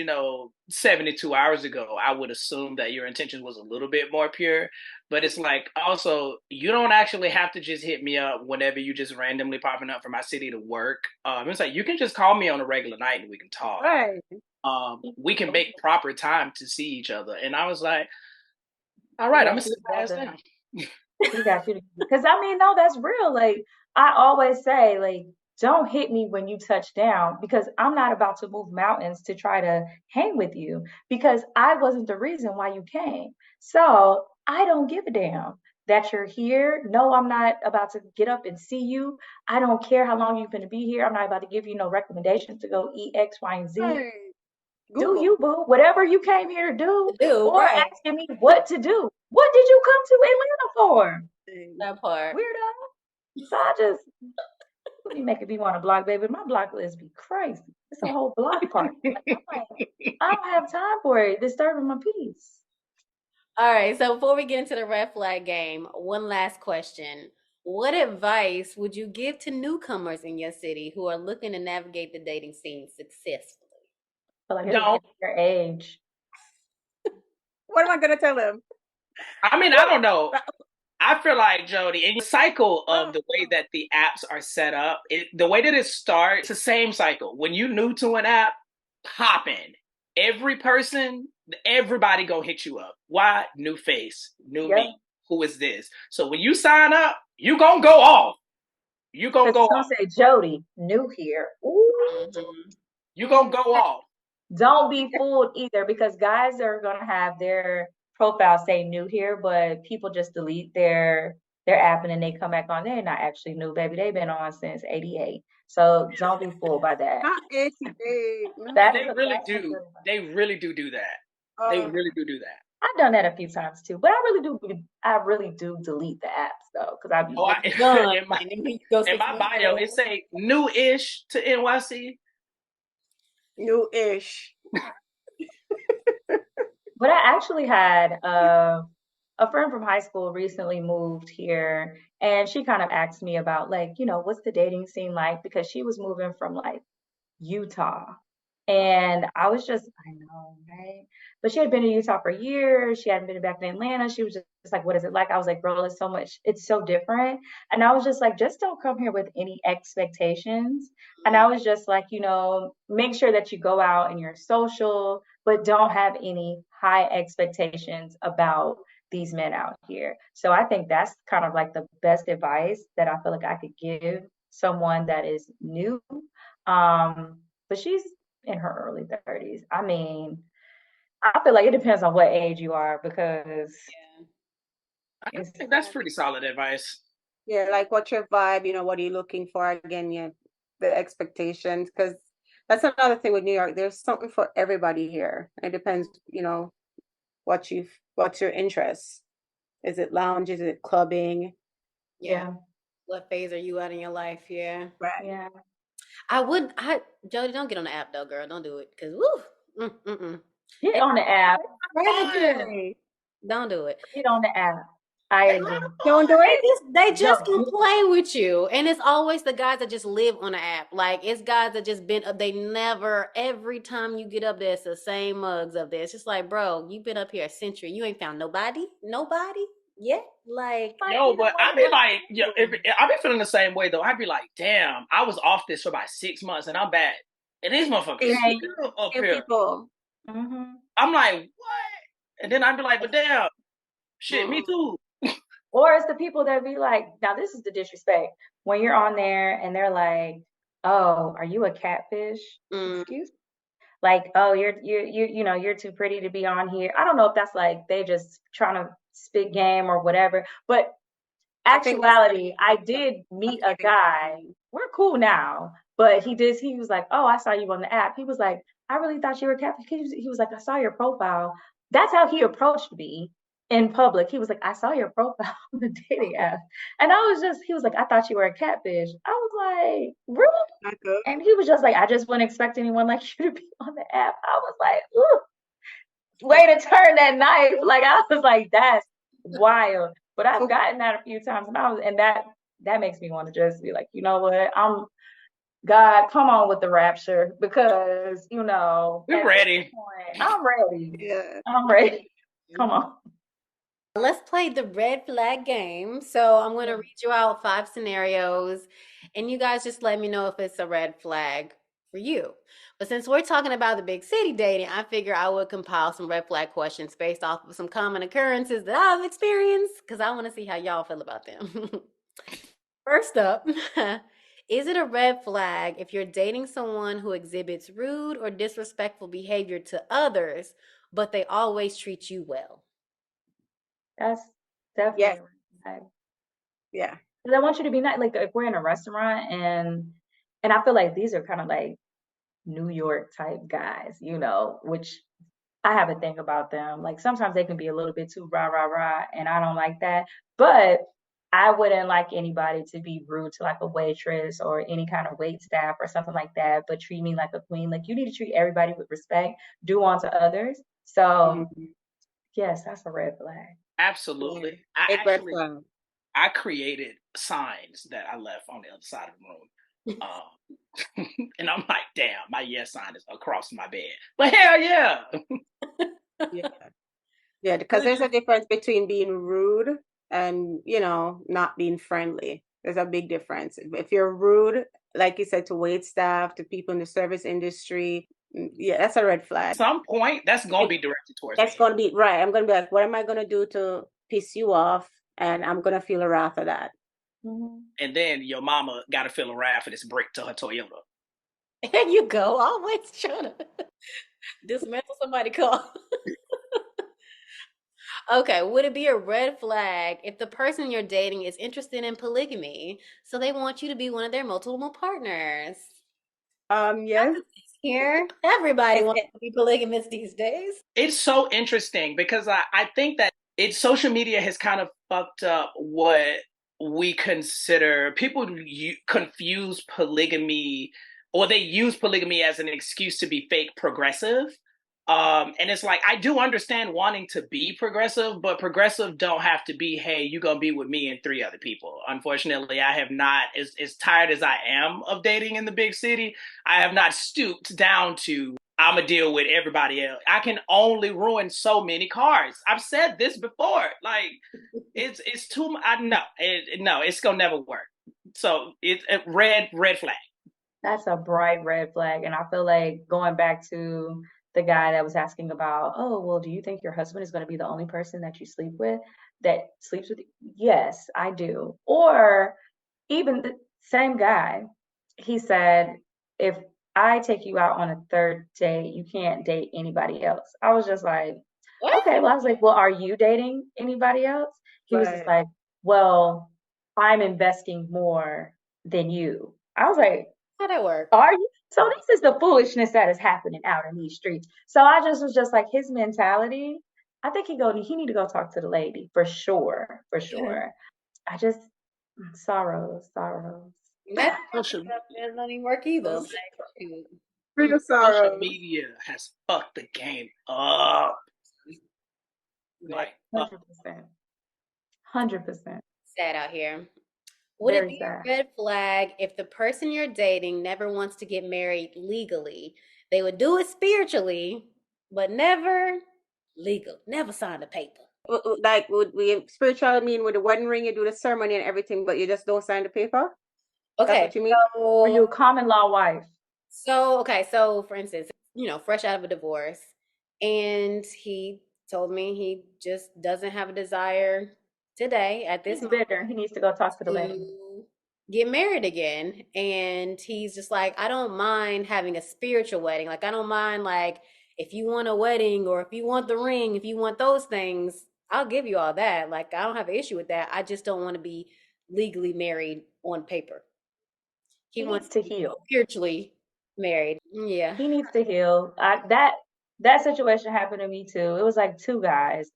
72 hours ago, I would assume that your intention was a little bit more pure. But it's like, also, you don't actually have to just hit me up whenever you just randomly popping up from my city to work. It's like, you can just call me on a regular night and we can talk. Right. We can make proper time to see each other. And I was like, all He right, I'm got gonna you sit my ass together. down. He got you because I mean, no, that's real. Like I always say, like, don't hit me when you touch down because I'm not about to move mountains to try to hang with you because I wasn't the reason why you came. So I don't give a damn that you're here. No, I'm not about to get up and see you. I don't care how long you're going to be here. I'm not about to give you no recommendations to go eat X, Y, and Z. Right. Do Google. you, boo? Whatever you came here to do, Do or right asking me what to do. What did you come to Atlanta for? that part. Weirdo. So I just be making me want to block, baby. My block list be crazy. It's a whole block party. I'm like, I don't have time for it. Disturbing my peace. All right, so before we get into the red flag game, one last question. What advice would you give to newcomers in your city who are looking to navigate the dating scene successfully? But like it's No, your age. What am I gonna tell him? I mean, I don't know. I feel like, Jodi, in the cycle of the way that the apps are set up, the way that it starts, it's the same cycle. When you new to an app, hop in. Everybody gonna hit you up. Why? New face, new Yep. me. Who is this? So when you sign up, you gonna go off. You gonna Because go it's gonna off. say Jodi, new here. Ooh. Mhm. You gonna go off. Don't be fooled either because guys are gonna have their profile say new here, but people just delete their app and then they come back on. They're not actually new, baby. They've been on since '88. So don't be fooled by that. Not 88. That They is a really that's a do. good one. They really do that. They Oh, really do that. I've done that a few times too, but I really do delete the apps though, because I be Oh, looking. Done. in my And then you go in six my months bio, later. it say new-ish to NYC. new-ish. But I actually had a friend from high school recently moved here, and she kind of asked me about like, what's the dating scene like? Because she was moving from like Utah. And I was just, I know, right? But she had been in Utah for years. She hadn't been back in Atlanta. She was just like, what is it like? I was like, girl, it's so different. And I was just like, just don't come here with any expectations. And I was just like, make sure that you go out and you're social, but don't have any high expectations about these men out here. So I think that's kind of like the best advice that I feel like I could give someone that is new. But she's in her early 30s. I mean, I feel like it depends on what age you are because Yeah. I it's think that's pretty solid advice. Yeah, like what's your vibe? What are you looking for? Again, yeah, the expectations. Because that's another thing with New York. There's something for everybody here. It depends, what's your interest. Is it lounge? Is it clubbing? Yeah. yeah, What phase are you at in your life? Yeah. Right. yeah. Jody, don't get on the app though, girl. Don't do it. Cause woo. Get It's on the app. Fun. don't do it. Get on the app. I They agree. Don't do it. They just No, can play with you. And it's always the guys that just live on the app. Like it's guys that just been up. They never, every time you get up there, it's the same mugs up there. It's just like, bro, you've been up here a century. You ain't found nobody? Nobody? Yet? Like, like, Yo, you know but what? I be like, I be feeling the same way though. I be like, damn, I was off this for about 6 months and I'm back. And these motherfuckers Same, Same. still up same here. people. Mm-hmm. I'm like, what? And then I'd be like, but damn, Shit, me too. Or it's the people that be like, now this is the disrespect. When you're on there and they're like, oh, are you a catfish? Excuse me? Like, oh, you're too pretty to be on here. I don't know if that's like they just trying to spit game or whatever. But actuality, I did meet a guy. We're cool now, but he was like, oh, I saw you on the app. He was like, I really thought you were a catfish. He was like, I saw your profile. That's how he approached me in public. He was like, I saw your profile on the dating app. And he was like, I thought you were a catfish. I was like, really? And he was just like, I just wouldn't expect anyone like you to be on the app. I was like, ooh, way to turn that knife. Like, I was like, that's wild. But I've gotten that a few times, and that makes me want to just be like, you know what? God, come on with the rapture, because we're ready. I'm ready. Yeah. I'm ready. Come on. Let's play the red flag game. So I'm going to read you out 5 scenarios, and you guys just let me know if it's a red flag for you. But since we're talking about the big city dating, I figure I would compile some red flag questions based off of some common occurrences that I've experienced, because I want to see how y'all feel about them. First up, is it a red flag if you're dating someone who exhibits rude or disrespectful behavior to others, but they always treat you well? That's definitely Yes. a red flag. Yeah. Because I want you to be nice. Like if we're in a restaurant and I feel like these are kind of like New York type guys, which I have a thing about them. Like sometimes they can be a little bit too rah rah rah, and I don't like that. But I wouldn't like anybody to be rude to like a waitress or any kind of wait staff or something like that, but treat me like a queen. Like you need to treat everybody with respect, do unto others. So yes, that's a red flag. Absolutely. Yeah. I created signs that I left on the other side of the room. And I'm like, damn, my yes sign is across my bed. But hell yeah. Yeah. Yeah, because there's a difference between being rude and, not being friendly. There's a big difference. If you're rude, like you said, to wait staff, to people in the service industry, yeah, that's a red flag. At some point, that's going to be directed towards That's me. going to be right. I'm going to be like, what am I going to do to piss you off? And I'm going to feel a wrath of that. And then your mama got to feel a wrath for this brick to her Toyota. There you go. Always trying to dismantle somebody's car. Okay, would it be a red flag if the person you're dating is interested in polygamy, so they want you to be one of their multiple partners? Yes. Here, everybody wants to be polygamous these days. It's so interesting because I think that social media has kind of fucked up what we consider. People confuse polygamy, or they use polygamy as an excuse to be fake progressive. And it's like, I do understand wanting to be progressive, but progressive don't have to be, hey, you're going to be with me and 3 other people. Unfortunately, I have not, as tired as I am of dating in the big city, I have not stooped down to, I'm going to deal with everybody else. I can only ruin so many cars. I've said this before. Like, it's too, no, it's going to never work. So it's a red flag. That's a bright red flag. And I feel like going back to the guy that was asking about, oh, well, do you think your husband is going to be the only person that you sleeps with you? Yes, I do. Or even the same guy, he said, if I take you out on a 3rd date, you can't date anybody else. I was just like, okay. Well, I was like, well, are you dating anybody else? He was just like, well, I'm investing more than you. I was like, how'd that work? Are you? So this is the foolishness that is happening out in these streets. So I just was just like, his mentality, I think he need to go talk to the lady for sure. For sure. I just sorrows. That doesn't even work either. Social media has fucked the game up. Like 100%. 100%. Sad out here. Would it be a red flag if the person you're dating never wants to get married legally? They would do it spiritually, but never legal. Never sign the paper. Like, would we spiritual mean with the wedding ring, you do the ceremony and everything, but you just don't sign the paper? Okay. That's what you mean? So, are you a common law wife? So for instance, fresh out of a divorce, and he told me he just doesn't have a desire today at this He's bitter. He needs to go talk to the lady. to get married again. And he's just like, I don't mind having a spiritual wedding. Like, I don't mind, like, if you want a wedding or if you want the ring, if you want those things, I'll give you all that. Like, I don't have an issue with that. I just don't want to be legally married on paper. He He wants needs to to be heal. spiritually married. Yeah. He needs to heal. That situation happened to me too. It was like two guys,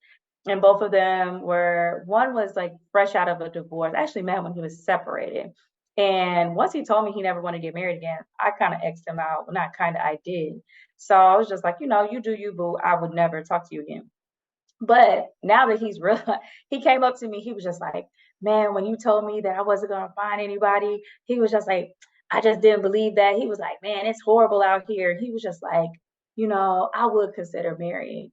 and both of them were, one was like fresh out of a divorce. I actually met him when he was separated. And once he told me he never wanted to get married again, I kind of X'd him out. Well, not kind of, I did. So I was just like, you do you, boo. I would never talk to you again. But now that he's real, he came up to me. He was just like, "Man, when you told me that I wasn't gonna find anybody," he was just like, "I just didn't believe that." He was like, "Man, it's horrible out here." He was just like, "I would consider marrying."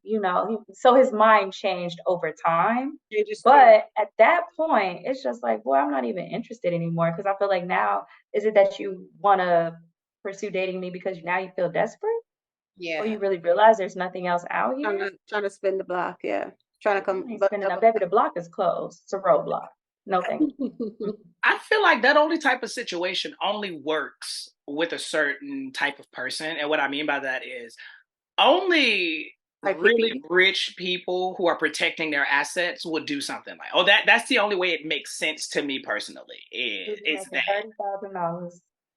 So his mind changed over time. You just But at that point, it's just like, boy, I'm not even interested anymore because I feel like now, is it that you want to pursue dating me because now you feel desperate, or Yeah. you really realize there's nothing else out here? trying to spin the block, yeah. Trying to come, I ain't but spending up. Baby, the block is closed. It's a roadblock. No, thank you. I feel like that only type of situation only works with a certain type of person. And what I mean by that is only like really hippie. rich people who are protecting their assets would do something like, oh, that's the only way it makes sense to me personally. It's Making that. $30,000.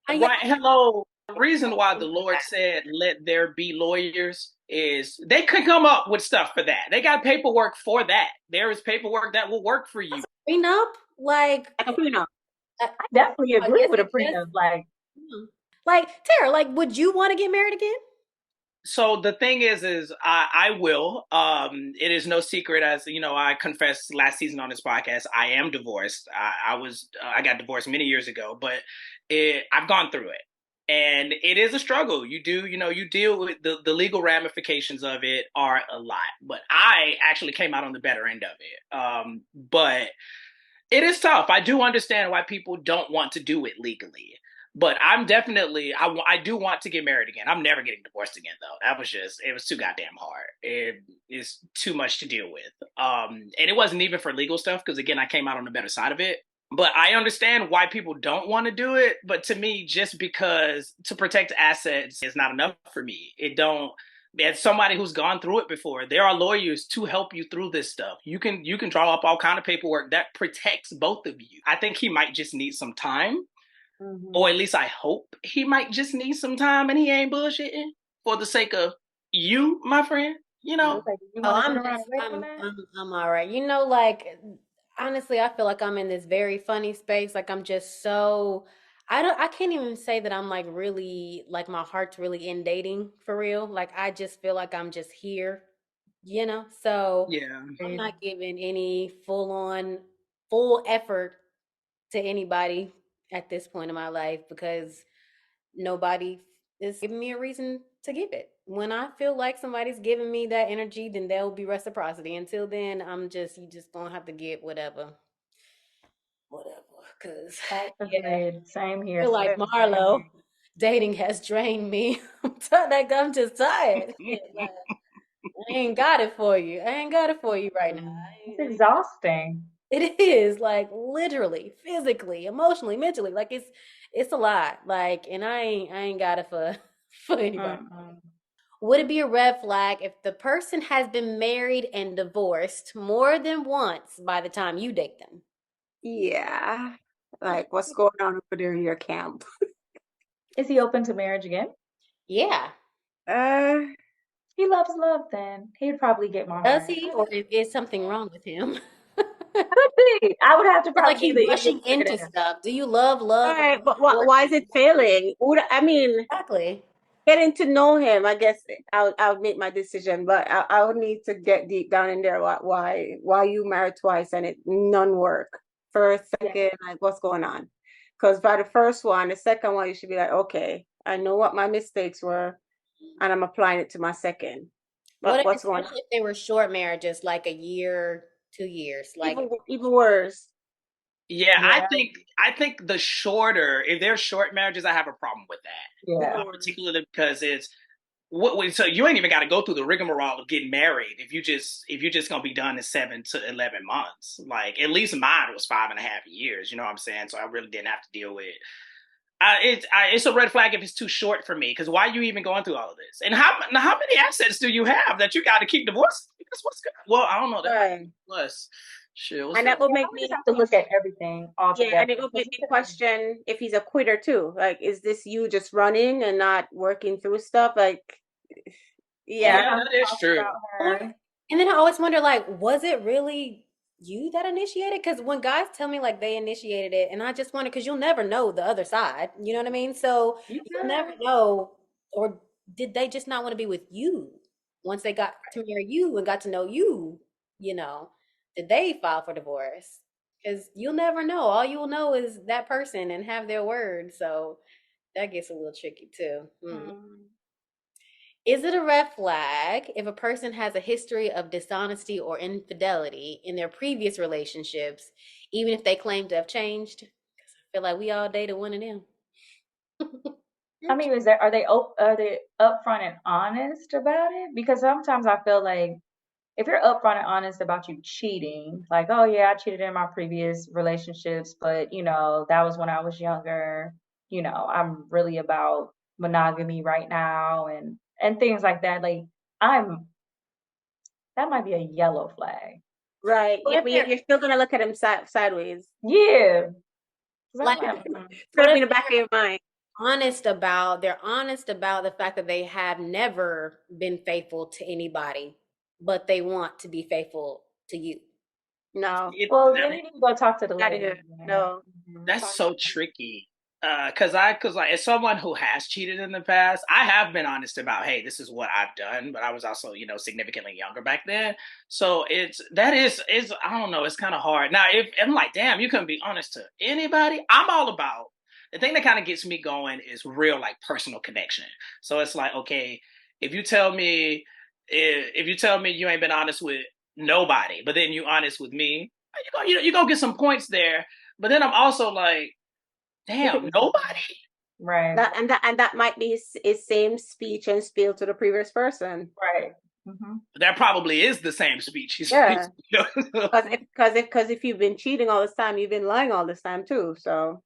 Yeah. Right. Hello. The reason why the Lord said, let there be lawyers is they could come up with stuff for that. They got paperwork for that. There is paperwork that will work for you. Prenup, like, Like a prenup. I I definitely I agree guess with a it just, prenup. Like, like, Tara, like, would you want to get married again? So the thing is I will. It is no secret, as you know, I confessed last season on this podcast, I am divorced. I got divorced many years ago, but I've gone through it. And it is a struggle. You deal with the legal ramifications of it are a lot. But I actually came out on the better end of it. But it is tough. I do understand why people don't want to do it legally. But I'm definitely, I do want to get married again. I'm never getting divorced again, though. It was too goddamn hard. It is too much to deal with. And it wasn't even for legal stuff, because again, I came out on the better side of it. But I understand why people don't want to do it. But to me, just because to protect assets is not enough for me. It don't, as somebody who's gone through it before, there are lawyers to help you through this stuff. You can draw up all kind of paperwork that protects both of you. I think he might just need some time, or at least I hope he might just need some time, and he ain't bullshitting for the sake of you, my friend. You I know. was like, you Oh, want to sit around and wait on that? I'm all right. Like, honestly, I feel like I'm in this very funny space. Like, I'm just so, I can't even say that I'm like really, like, my heart's really in dating for real. Like, I just feel like I'm just here. So Yeah. I'm not giving any full effort to anybody at this point in my life because nobody is giving me a reason to give it. When I feel like somebody's giving me that energy, then there will be reciprocity. Until then, you just gonna have to get whatever. Cause yeah, Agreed. Same I here, feel like sister. Same Marlo, here. dating has drained me. I'm just tired. Like, I ain't got it for you. I ain't got it for you right now. It's exhausting. It is like literally, physically, emotionally, mentally. Like it's a lot. Like, and I ain't got it for for anybody. Mm-mm. Would it be a red flag if the person has been married and divorced more than once by the time you date them? Yeah. Like what's going on over there in your camp? Is he open to marriage again? Yeah. Uh, He loves love then. He'd probably get my Does heart. he, or is something wrong with him? Could be. I would have to Like probably he be the idiot rushing to figure into that out. stuff. Do you love all love or right, but divorce? why is it failing? I mean, Exactly. getting to know him, I guess I'll make my decision, but I would need to get deep down in there. Why you married twice and it none work? First, Yeah. second, like what's going on? Because by the first one, the second one, you should be like, okay, I know what my mistakes were, and I'm applying it to my second. What But if, what's going on? especially if they were short marriages, like a year, 2 years, like Even worse. Yeah, Yeah. I think the shorter, if they're short marriages, I have a problem with that. Yeah. Even worse. Particularly because it's So you ain't even got to go through the rigmarole of getting married if you just gonna be done in 7 to 11 months. Like at least mine was 5.5 years. You know what I'm saying? So I really didn't have to deal with. It's a red flag if it's too short for me. Because why are you even going through all of this? And how many assets do you have that you got to keep divorced? Because what's good? Well, I don't know that Right. plus. Shit, what's And that up? would Yeah, make we just me have to look at everything all yeah, and together. it would Because make me question if he's a quitter too. Like, is this you just running and not working through stuff? Like, every yeah. Yeah, time that he is talks true. about her, And then I always wonder, like, was it really you that initiated? Because when guys tell me like they initiated it, and I just wonder, because you'll never know the other side, you know what I mean? So you you'll never good. know, or did they just not want to be with you once they got to marry you and got to know you, you know? Did they file for divorce? Because you'll never know. All you'll know is that person and have their word. So that gets a little tricky too. Hmm. Mm. Is it a red flag if a person has a history of dishonesty or infidelity in their previous relationships, even if they claim to have changed? Because I feel like we all dated one of them. I mean, are they upfront and honest about it? Because sometimes I feel like if you're upfront and honest about you cheating, like, oh yeah, I cheated in my previous relationships, but that was when I was younger. I'm really about monogamy right now and things like that. Like I'm that might be a yellow flag. Right. But Yeah, if but they're you're still gonna look at him sideways. Yeah. 'Cause I'm like, like, It's but gonna if be in the back of your mind. they're honest about the fact that they have never been faithful to anybody, but they want to be faithful to you. No, well, then you need to go talk to the out of lady. here. Yeah. No. That's Talk so tricky. Cause like as someone who has cheated in the past, I have been honest about, hey, this is what I've done, but I was also, significantly younger back then. So it's I don't know, it's kind of hard. Now if I'm like, damn, you couldn't be honest to anybody, I'm all about the thing that kind of gets me going is real like personal connection. So it's like, okay, if you tell me if you tell me you ain't been honest with nobody, but then you honest with me, you gonna get some points there. But then I'm also like, damn, nobody? Right. That might be his same speech and spiel to the previous person. Right. Hmm. That probably is the same speech he's Yeah. speaking. Because if you've been cheating all this time, you've been lying all this time too. So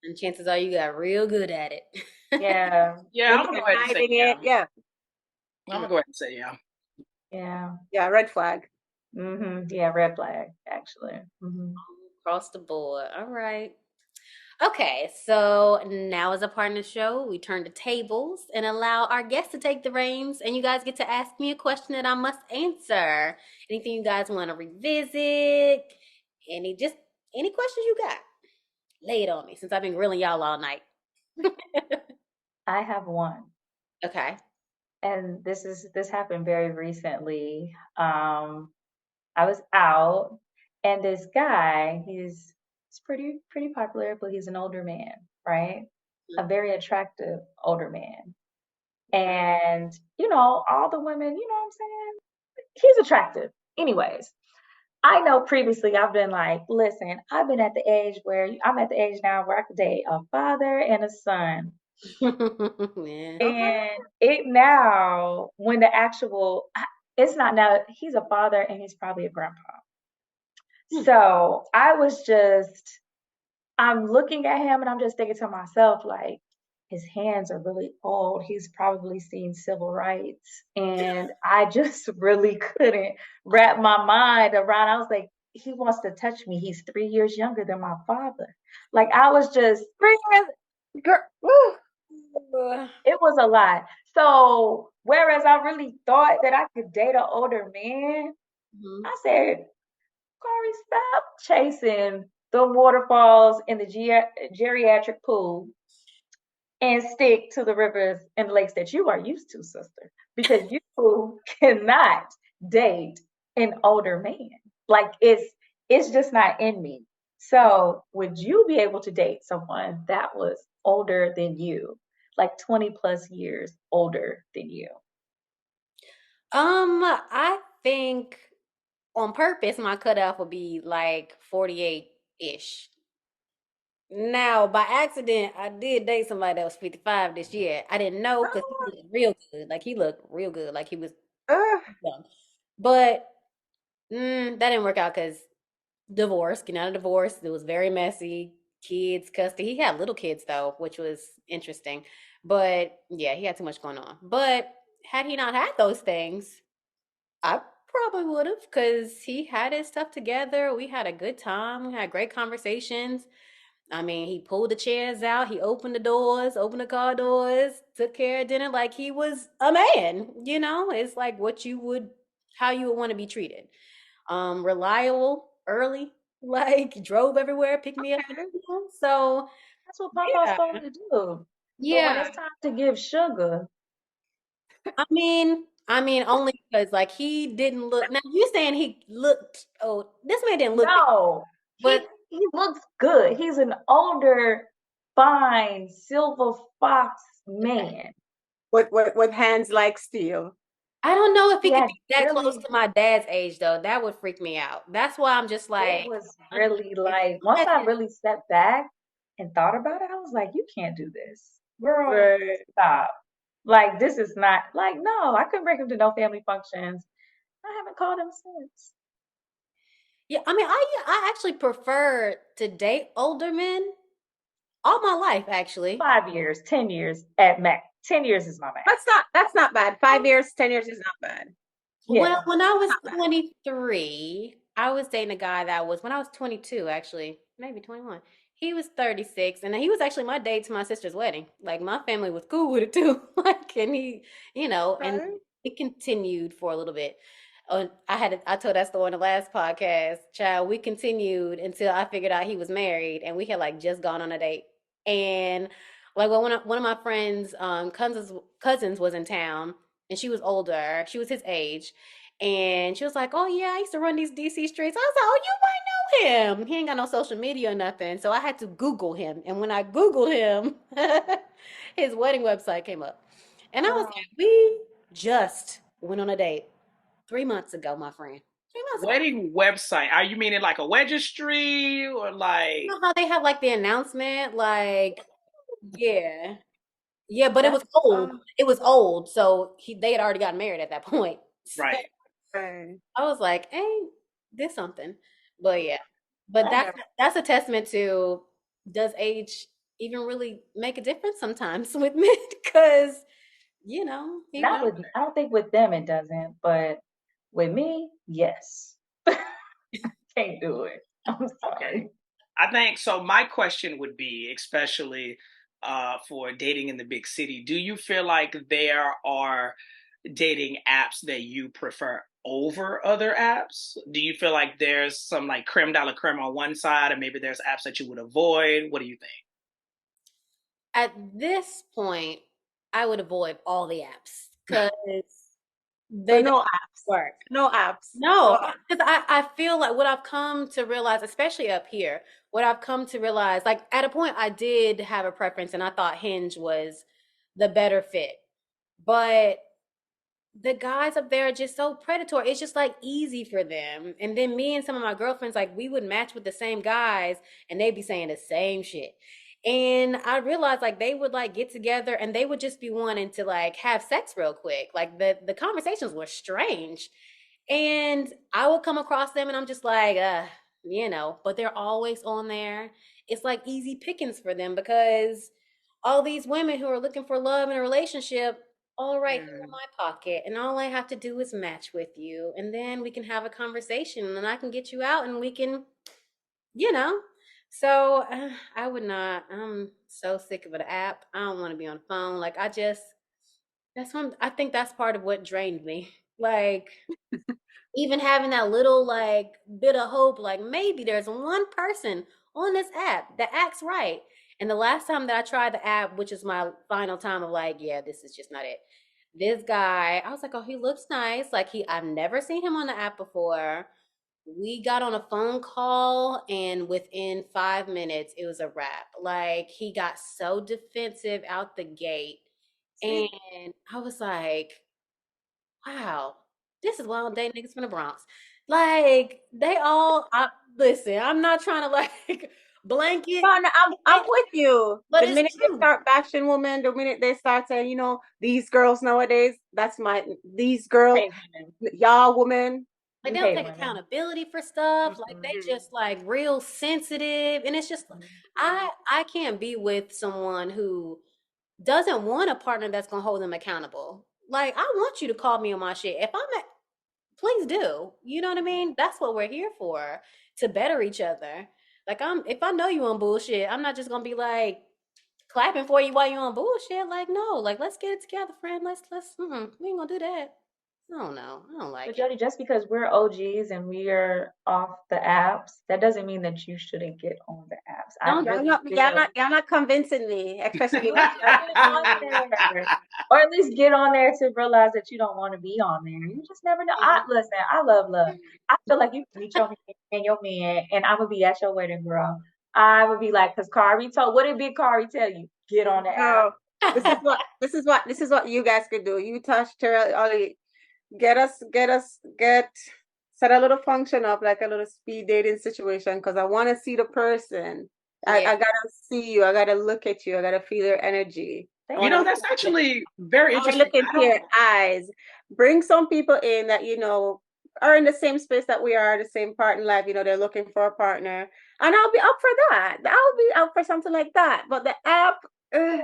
And chances are you got real good at it. Yeah. Yeah, you're I'm good gonna at go ahead and say hiding yeah. it. Yeah. I'm gonna go ahead and say yeah. Yeah. Yeah. Red flag. Yeah, red flag, actually. Across the board. All right. Okay, so now as a part of the show, we turn the tables and allow our guests to take the reins, and you guys get to ask me a question that I must answer. Anything you guys want to revisit? Any questions you got? Lay it on me since I've been grilling y'all all night. I have one, Okay. and this happened very recently. I was out, and this guy, he's pretty popular, but he's an older man, right? A very attractive older man. And all the women, you know what I'm saying? He's attractive. Anyways, I know previously I've been like, listen, I've been at the age where I'm at the age now where I could date a father and a son. Yeah. Okay. And it now, when the actual, it's not now, he's a father and he's probably a grandpa. So I'm looking at him and I'm just thinking to myself, like, his hands are really old. He's probably seen civil rights. And I just really couldn't wrap my mind around. I was like, he wants to touch me. He's 3 years younger than my father. Like, I was just, 3 years, girl. Woo. it was a lot. So, whereas I really thought that I could date an older man, Mhm. I said, Kari, stop chasing the waterfalls in the geriatric pool and stick to the rivers and lakes that you are used to, sister, because you cannot date an older man. Like it's just not in me. So would you be able to date someone that was older than you, like 20 plus years older than you? I think on purpose my cutoff would be like 48-ish. Now, by accident, I did date somebody that was 55 this year. I didn't know because he Oh, looked real good. Like he looked real good. Like he was uh, young. But that didn't work out because divorce, getting out of divorce, it was very messy. Kids, custody. He had little kids though, which was interesting. But yeah, he had too much going on. But had he not had those things, I probably would have because he had his stuff together. We had a good time. We had great conversations. I mean, he pulled the chairs out, he opened the doors, opened the car doors, took care of dinner like he was a man, you know? It's like what you would how you would want to be treated. Reliable, early, like drove everywhere, picked me up, okay. you know? So, That's what Papa's yeah. supposed to do. But when Yeah. it's time to give sugar, I mean only because like he didn't look now you saying he looked oh, this man didn't look bad, no, but he looks good. He's an older, fine, silver fox man. With hands like steel. I don't know if He he could had be that close really, to my dad's age though. That would freak me out. That's why I'm just it like, was I don't know. really like, once Let I him- really stepped back and thought about it, I was like, you can't do this. Girl, Right. stop. Like, this is not, like, no, I couldn't bring him to no family functions. I haven't called him since. Yeah, I mean, I actually prefer to date older men all my life, actually. 5 years, 10 years at max. 10 years is my max. That's not bad. 5 years, 10 years is not bad. When Yeah. when I was Not bad. 23, I was dating a guy that was when I was 22, actually, maybe 21. He was 36, and he was actually my date to my sister's wedding. Like my family was cool with it too. Like, and and Okay. it continued for a little bit. I told that story in the last podcast. Child, we continued until I figured out he was married, and we had like just gone on a date. And like when one of my friends' cousins was in town, and she was older. She was his age. And she was like, "Oh yeah, I used to run these DC streets." I was like, "Oh, you might know him. He ain't got no social media or nothing." So I had to Google him. And when I Googled him, his wedding website came up. And I was Girl, like, "We just went on a date 3 months ago, my friend. 3 months ago." Wedding website. Are you meaning like a registry or You like know how they have like the announcement, like, yeah. Yeah, but it was That's old. It was old. So they had already gotten married at that point. right? right. I was like, "Ain't this something?" But yeah, but I never, that's a testament to does age even really make a difference sometimes with men? Because he not was with, I don't think with them it doesn't, but with me, yes. Can't do it. I'm Okay. sorry. I think so. My question would be, especially for dating in the big city, do you feel like there are dating apps that you prefer over other apps? Do you feel like there's some like creme de la creme on one side, and maybe there's apps that you would avoid? What do you think? at this point, I would avoid all the apps because So they don't no apps. work. No apps. No No, apps. because I feel like what I've come to realize, especially up here, what I've come to realize, like at a point I did have a preference and I thought Hinge was the better fit. But the guys up there are just so predatory. It's just like easy for them. And then me and some of my girlfriends, like we would match with the same guys and they'd be saying the same shit. And I realized like they would like get together and they would just be wanting to like have sex real quick. Like the conversations were strange. And I would come across them and I'm just like, but they're always on there. It's like easy pickings for them because all these women who are looking for love in a relationship, all right here in Mm. my pocket. And all I have to do is match with you. And then we can have a conversation and I can get you out and we can, you know. So I would not, I'm so sick of an app. I don't want to be on the phone. Like I think that's part of what drained me. Like, even having that little like bit of hope, like maybe there's one person on this app that acts right. And the last time that I tried the app, which is my final time of like, yeah, this is just not it. This guy, I was like, oh, he looks nice. Like I've never seen him on the app before. We got on a phone call, and within 5 minutes, it was a wrap. Like he got so defensive out the gate, See? and I was like, wow, this is why I don't date niggas from the Bronx. Like they all listen, I'm not trying to like blanket. No, no, I'm with you. But The it's minute they true. start bashing women, the minute they start saying, these girls nowadays, these girls, Hate women. y'all women. Like We they don't hate take women. accountability for stuff. Like they Mhm. just like real sensitive. And it's just I can't be with someone who doesn't want a partner that's gonna hold them accountable. Like I want you to call me on my shit. If I'm at please do. You know what I mean? That's what we're here for, to better each other. Like if I know you on bullshit, I'm not just gonna be like clapping for you while you're on bullshit. Like no, like let's get it together, friend. We ain't gonna do that. I don't know. I don't But like it. Jody, just because we're OGs and we're off the apps, that doesn't mean that you shouldn't get on the apps. I Don't Y'all really not, y'all feel not, y'all not convincing me, especially you should get on there, or at least get on there to realize that you don't want to be on there. You just never know. I listen. I love love. I feel like you can meet your man and your man, and I'm gonna be at your wedding, girl. I would be like, cause Kari told. What did Big Kari tell you? Get on the app. no. This is what you guys could do. You touch Terrell, Ollie, get set a little function up, like a little speed dating situation, because I want to see the person. Yeah. I gotta see you. I gotta look at you. I gotta feel your energy. That's actually very I want to interesting. look into your eyes. Bring some people in that are in the same space that we are, the same part in life. They're looking for a partner, and I'll be up for that. I'll be up for something like that. But the app, I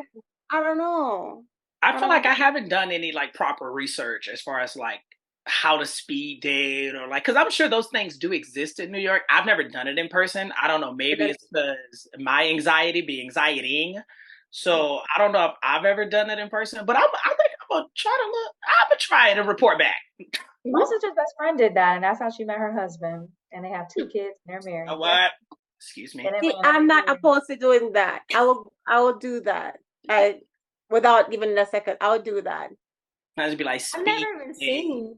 don't know. I I feel don't like know. I haven't done any like proper research as far as like how to speed date or like, because I'm sure those things do exist in New York. I've never done it in person. I don't know. Maybe it's because my anxiety be anxietying. So I don't know if I've ever done it in person, but I think I'm gonna try to look. I'm gonna try it and report back. My sister's best friend did that, and that's how she met her husband. And they have 2 kids, and they're You know married. what? Excuse me. And they See, went on I'm not a opposed to doing that. I will do that. Without even a second, I'll do that. I'll just be like I've never even speeddate.com. seen.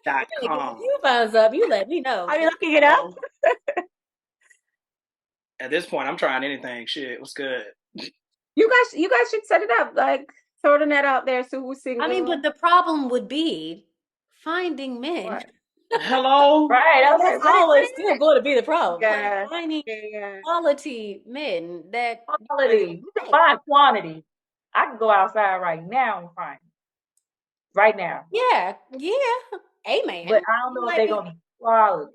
Like, if you find something, you let me know. Are you looking it up? At this point, I'm trying anything. Shit, what's good? You guys should set it up. Like throw the net out there. So who's I mean, single? but the problem would be finding men. What? Hello? Right. I was like, That's what always is still going to be the problem. Like Yeah, finding yeah. quality men that it? Quality. You can find quantity. I can go outside right now and find it. Right now. yeah, yeah. Amen. But I don't know if Like they're gonna be quality.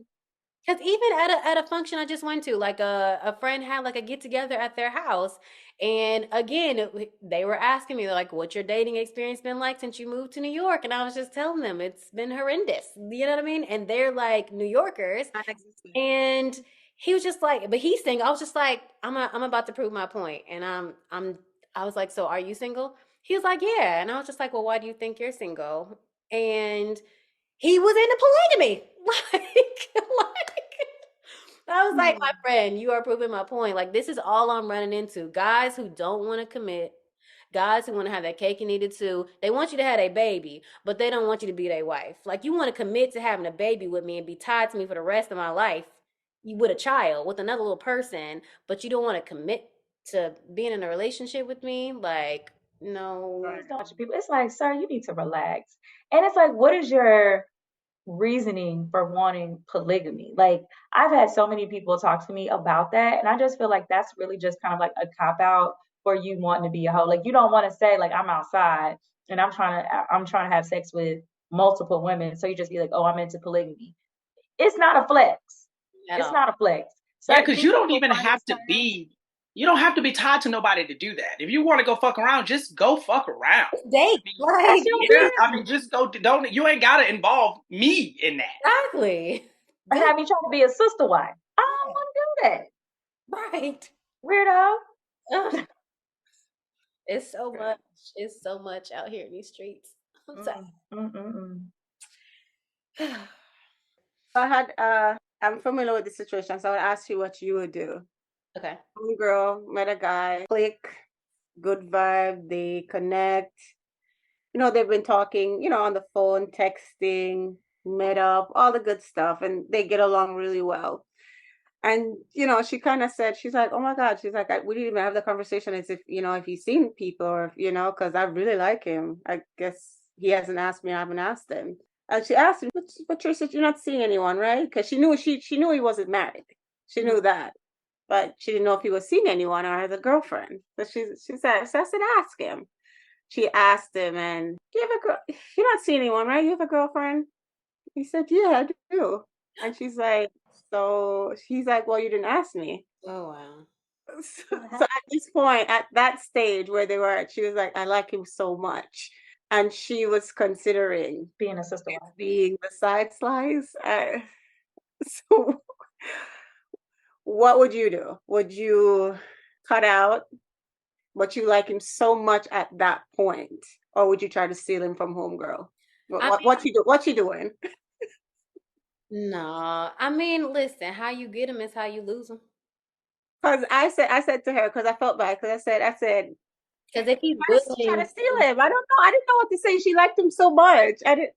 because even at a function I just went to, like a friend had like a get together at their house, and again they were asking me like, "What's your dating experience been like since you moved to New York?" And I was just telling them it's been horrendous. You know what I mean? And they're like New Yorkers, Non-existent. and he was just like, but he's single. I was just like, I'm about to prove my point, and I was like, so are you single? He was like, yeah, and I was just like, well, why do you think you're single? And he was into polygamy. I was like, my friend, you are proving my point. Like, this is all I'm running into. Guys who don't want to commit, guys who want to have that cake and eat it too. They want you to have a baby, but they don't want you to be their wife. Like, you want to commit to having a baby with me and be tied to me for the rest of my life. You with a child, with another little person, but you don't want to commit to being in a relationship with me. Like, no. Please don't, people. It's like, sir, you need to relax. And it's like, what is your reasoning for wanting polygamy? Like, I've had so many people talk to me about that, and I just feel like that's really just kind of like a cop out for you wanting to be a hoe. Like, you don't want to say like I'm outside and I'm trying to have sex with multiple women, so you just be like, oh, I'm into polygamy. It's not a flex. At It's all. not a flex. Yeah, Certain because you don't people even find have this to term. be. You don't have to be tied to nobody to do that. If you want to go fuck around, just go fuck around. Date. That's Like, your Yeah, I mean, business. just go. Don't. You ain't gotta involve me in that. exactly. Or have me trying to be a sister wife. I don't want to do that. Right. Weirdo. Ugh. It's so much. It's so much out here in these streets. I'm Mm, mm, mm, mm. sorry. I'm familiar with the situation, so I would ask you what you would do. Okay. One girl met a guy, click, good vibe, they connect. They've been talking, on the phone, texting, met up, all the good stuff, and they get along really well. And, she kind of said, she's like, oh my God, she's like, we didn't even have the conversation as if he's seen people or, because I really like him. I guess he hasn't asked me, I haven't asked him. And she asked him, but Teresa, you're not seeing anyone, right? Because she knew he wasn't married. She knew that. but she didn't know if he was seeing anyone or has a girlfriend. So she said, so I said, ask him. She asked him, and you have a girl? You're not seeing anyone, right? You have a girlfriend? He said, yeah, I do. And she's like, so he's like, well, you didn't ask me. Oh wow. So at this point, at that stage where they were at, she was like, I like him so much. And she was considering Being a sister wife. being the side slice. So what would you do? Would you cut out, but you like him so much at that point? Or would you try to steal him from homegirl? I What you doing? No, I mean, listen, how you get him is how you lose him. Because I said to her, because I felt bad, because I said, Because if he's why is she trying willing, to steal him? I don't know. I didn't know what to say. She liked him so much. I mean,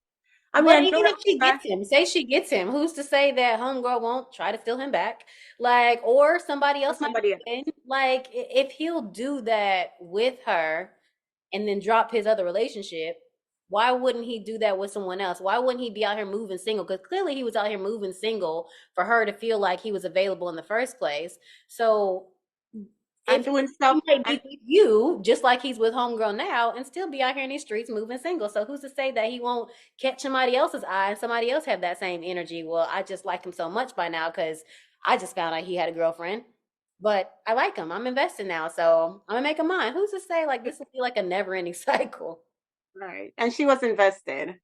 but I knew even that if she gets him, say she gets him, who's to say that homegirl won't try to steal him back? Like, or somebody else might somebody else. win. Like, if he'll do that with her and then drop his other relationship, why wouldn't he do that with someone else? Why wouldn't he be out here moving single? Because clearly he was out here moving single for her to feel like he was available in the first place. So And if doing stuff. he may be with you, just like he's with homegirl now, and still be out here in these streets moving single. So who's to say that he won't catch somebody else's eye and somebody else have that same energy? Well, I just like him so much by now because I just found out he had a girlfriend. But I like him. I'm invested now, so I'm gonna make him mine. Who's to say like this will be like a never-ending cycle? Right. And she was invested. And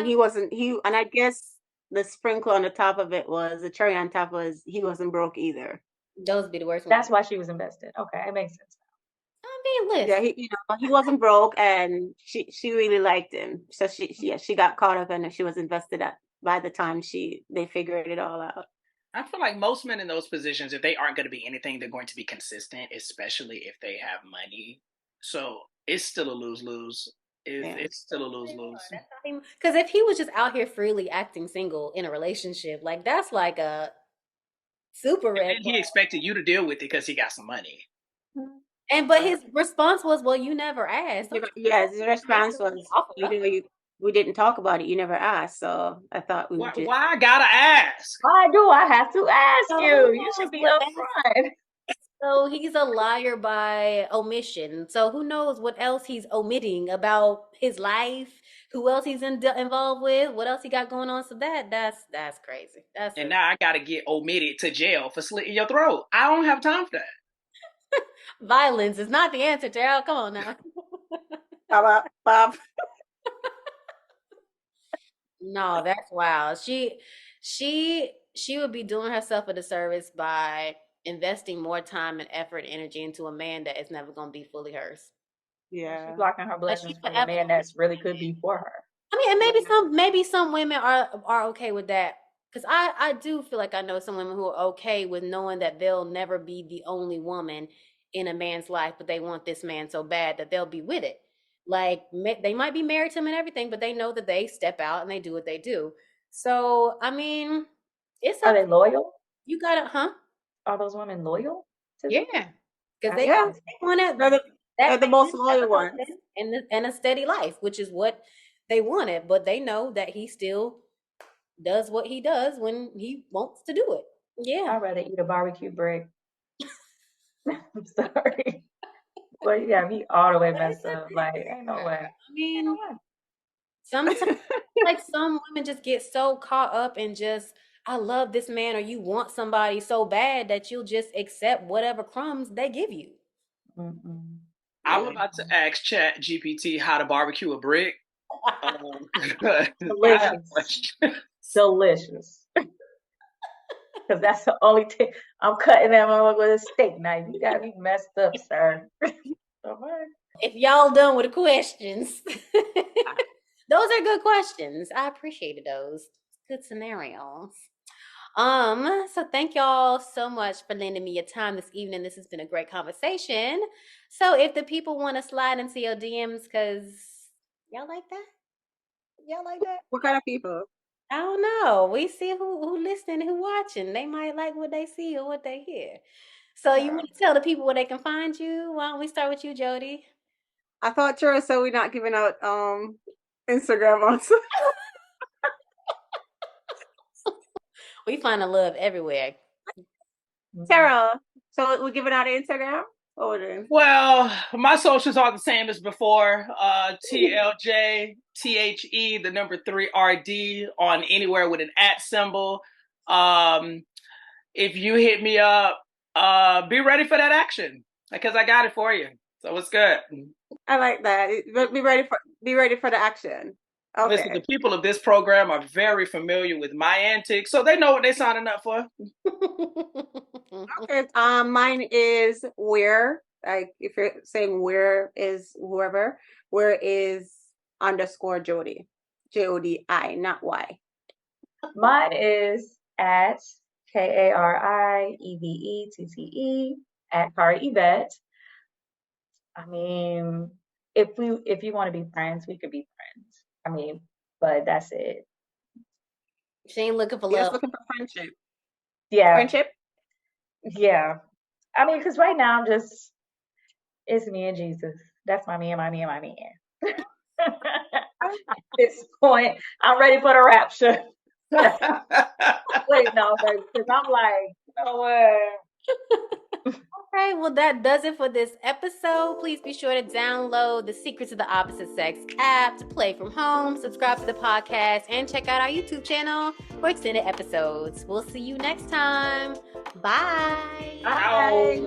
So he wasn't, and I guess the sprinkle on the top of it was, the cherry on top was, he wasn't broke either. those be the worst ones. That's why she was invested. Okay, it makes sense. I mean, Yeah, listen. he wasn't broke, and she really liked him. So she got caught up in it. She was invested by the time they figured it all out. I feel like most men in those positions, if they aren't going to be anything, they're going to be consistent, especially if they have money. So it's still a lose lose. Yeah. It's still a lose lose. Because if he was just out here freely acting single in a relationship, like that's like a super And red then flag. he expected you to deal with it because he got some money. But his response was, "Well, you never asked." Yeah, his response was, we didn't talk about it. You never asked, so I thought we would just. Why I gotta ask? Why do I have to ask So you? who You should knows be what else? upfront. So he's a liar by omission. So who knows what else he's omitting about his life? Who else he's involved with? What else he got going on? So that's crazy. And now I gotta get omitted to jail for slitting your throat. I don't have time for that. Violence is not the answer, Terrell. Come on now. Bob. No, that's wild. She would be doing herself a disservice by investing more time and effort and energy into a man that is never going to be fully hers. Yeah. She's blocking her Like she blessings from a forever. man that's really could be for her. I mean, and maybe some women are okay with that. Because I do feel like I know some women who are okay with knowing that they'll never be the only woman in a man's life, but they want this man so bad that they'll be with it. Like they might be married to him and everything, but they know that they step out and they do what they do. So I mean, it's Are up. they loyal? You gotta, huh? Are those women loyal to them? Yeah, because That's they Yeah. nice. want They're that the most man as a loyal ones. husband and a steady life, which is what they wanted. But they know that he still does what he does when he wants to do it. Yeah. I'd rather eat a barbecue brick. I'm sorry. But you got me all the way messed up. Like, ain't no way. I mean, Ain't no way. sometimes like some women just get so caught up in just I love this man, or you want somebody so bad that you'll just accept whatever crumbs they give you. Mm-mm. I'm about to ask Chat GPT how to barbecue a brick. I have Delicious. questions. Delicious. Because that's the only thing. I'm cutting that motherfucker with a steak knife. You got me messed up, sir. If y'all done with the questions, those are good questions. I appreciated those. Good scenarios. So thank y'all so much for lending me your time this evening. This has been a great conversation. So if the people want to slide into your DMs, because y'all like that? Y'all like that? What kind of people? I don't know. We see who listening, who watching. They might like what they see or what they hear. So you want to tell the people where they can find you? Why don't we start with you, Jodi? I thought Terrell said we're not giving out Instagram also. We find a love everywhere. Terrell, so we're giving out Instagram? What we're doing? Well, my socials are the same as before. TLJTHE, the number 3RD on anywhere with an @ symbol. If you hit me up, be ready for that action because I got it for you. So it's good. I like that. Be ready for the action. Okay. Listen, the people of this program are very familiar with my antics, so they know what they're signing up for. Okay. Mine is where, like, if you're saying where is whoever, where is _ Jodi, Jodi, not Y. Mine is at KariEvettete at Kari Yvette. I mean, if you want to be friends, we could be friends. I mean, but that's it. She ain't looking for You're just love. looking for friendship. Yeah. Friendship? Yeah. I mean, because right now it's me and Jesus. That's my man, my man, my man. At this point, I'm ready for the rapture. Wait, no, because I'm like, you know what? Okay, well, that does it for this episode. Please be sure to download the Secrets of the Opposite Sex app to play from home, subscribe to the podcast, and check out our YouTube channel for extended episodes. We'll see you next time. Bye. Bye.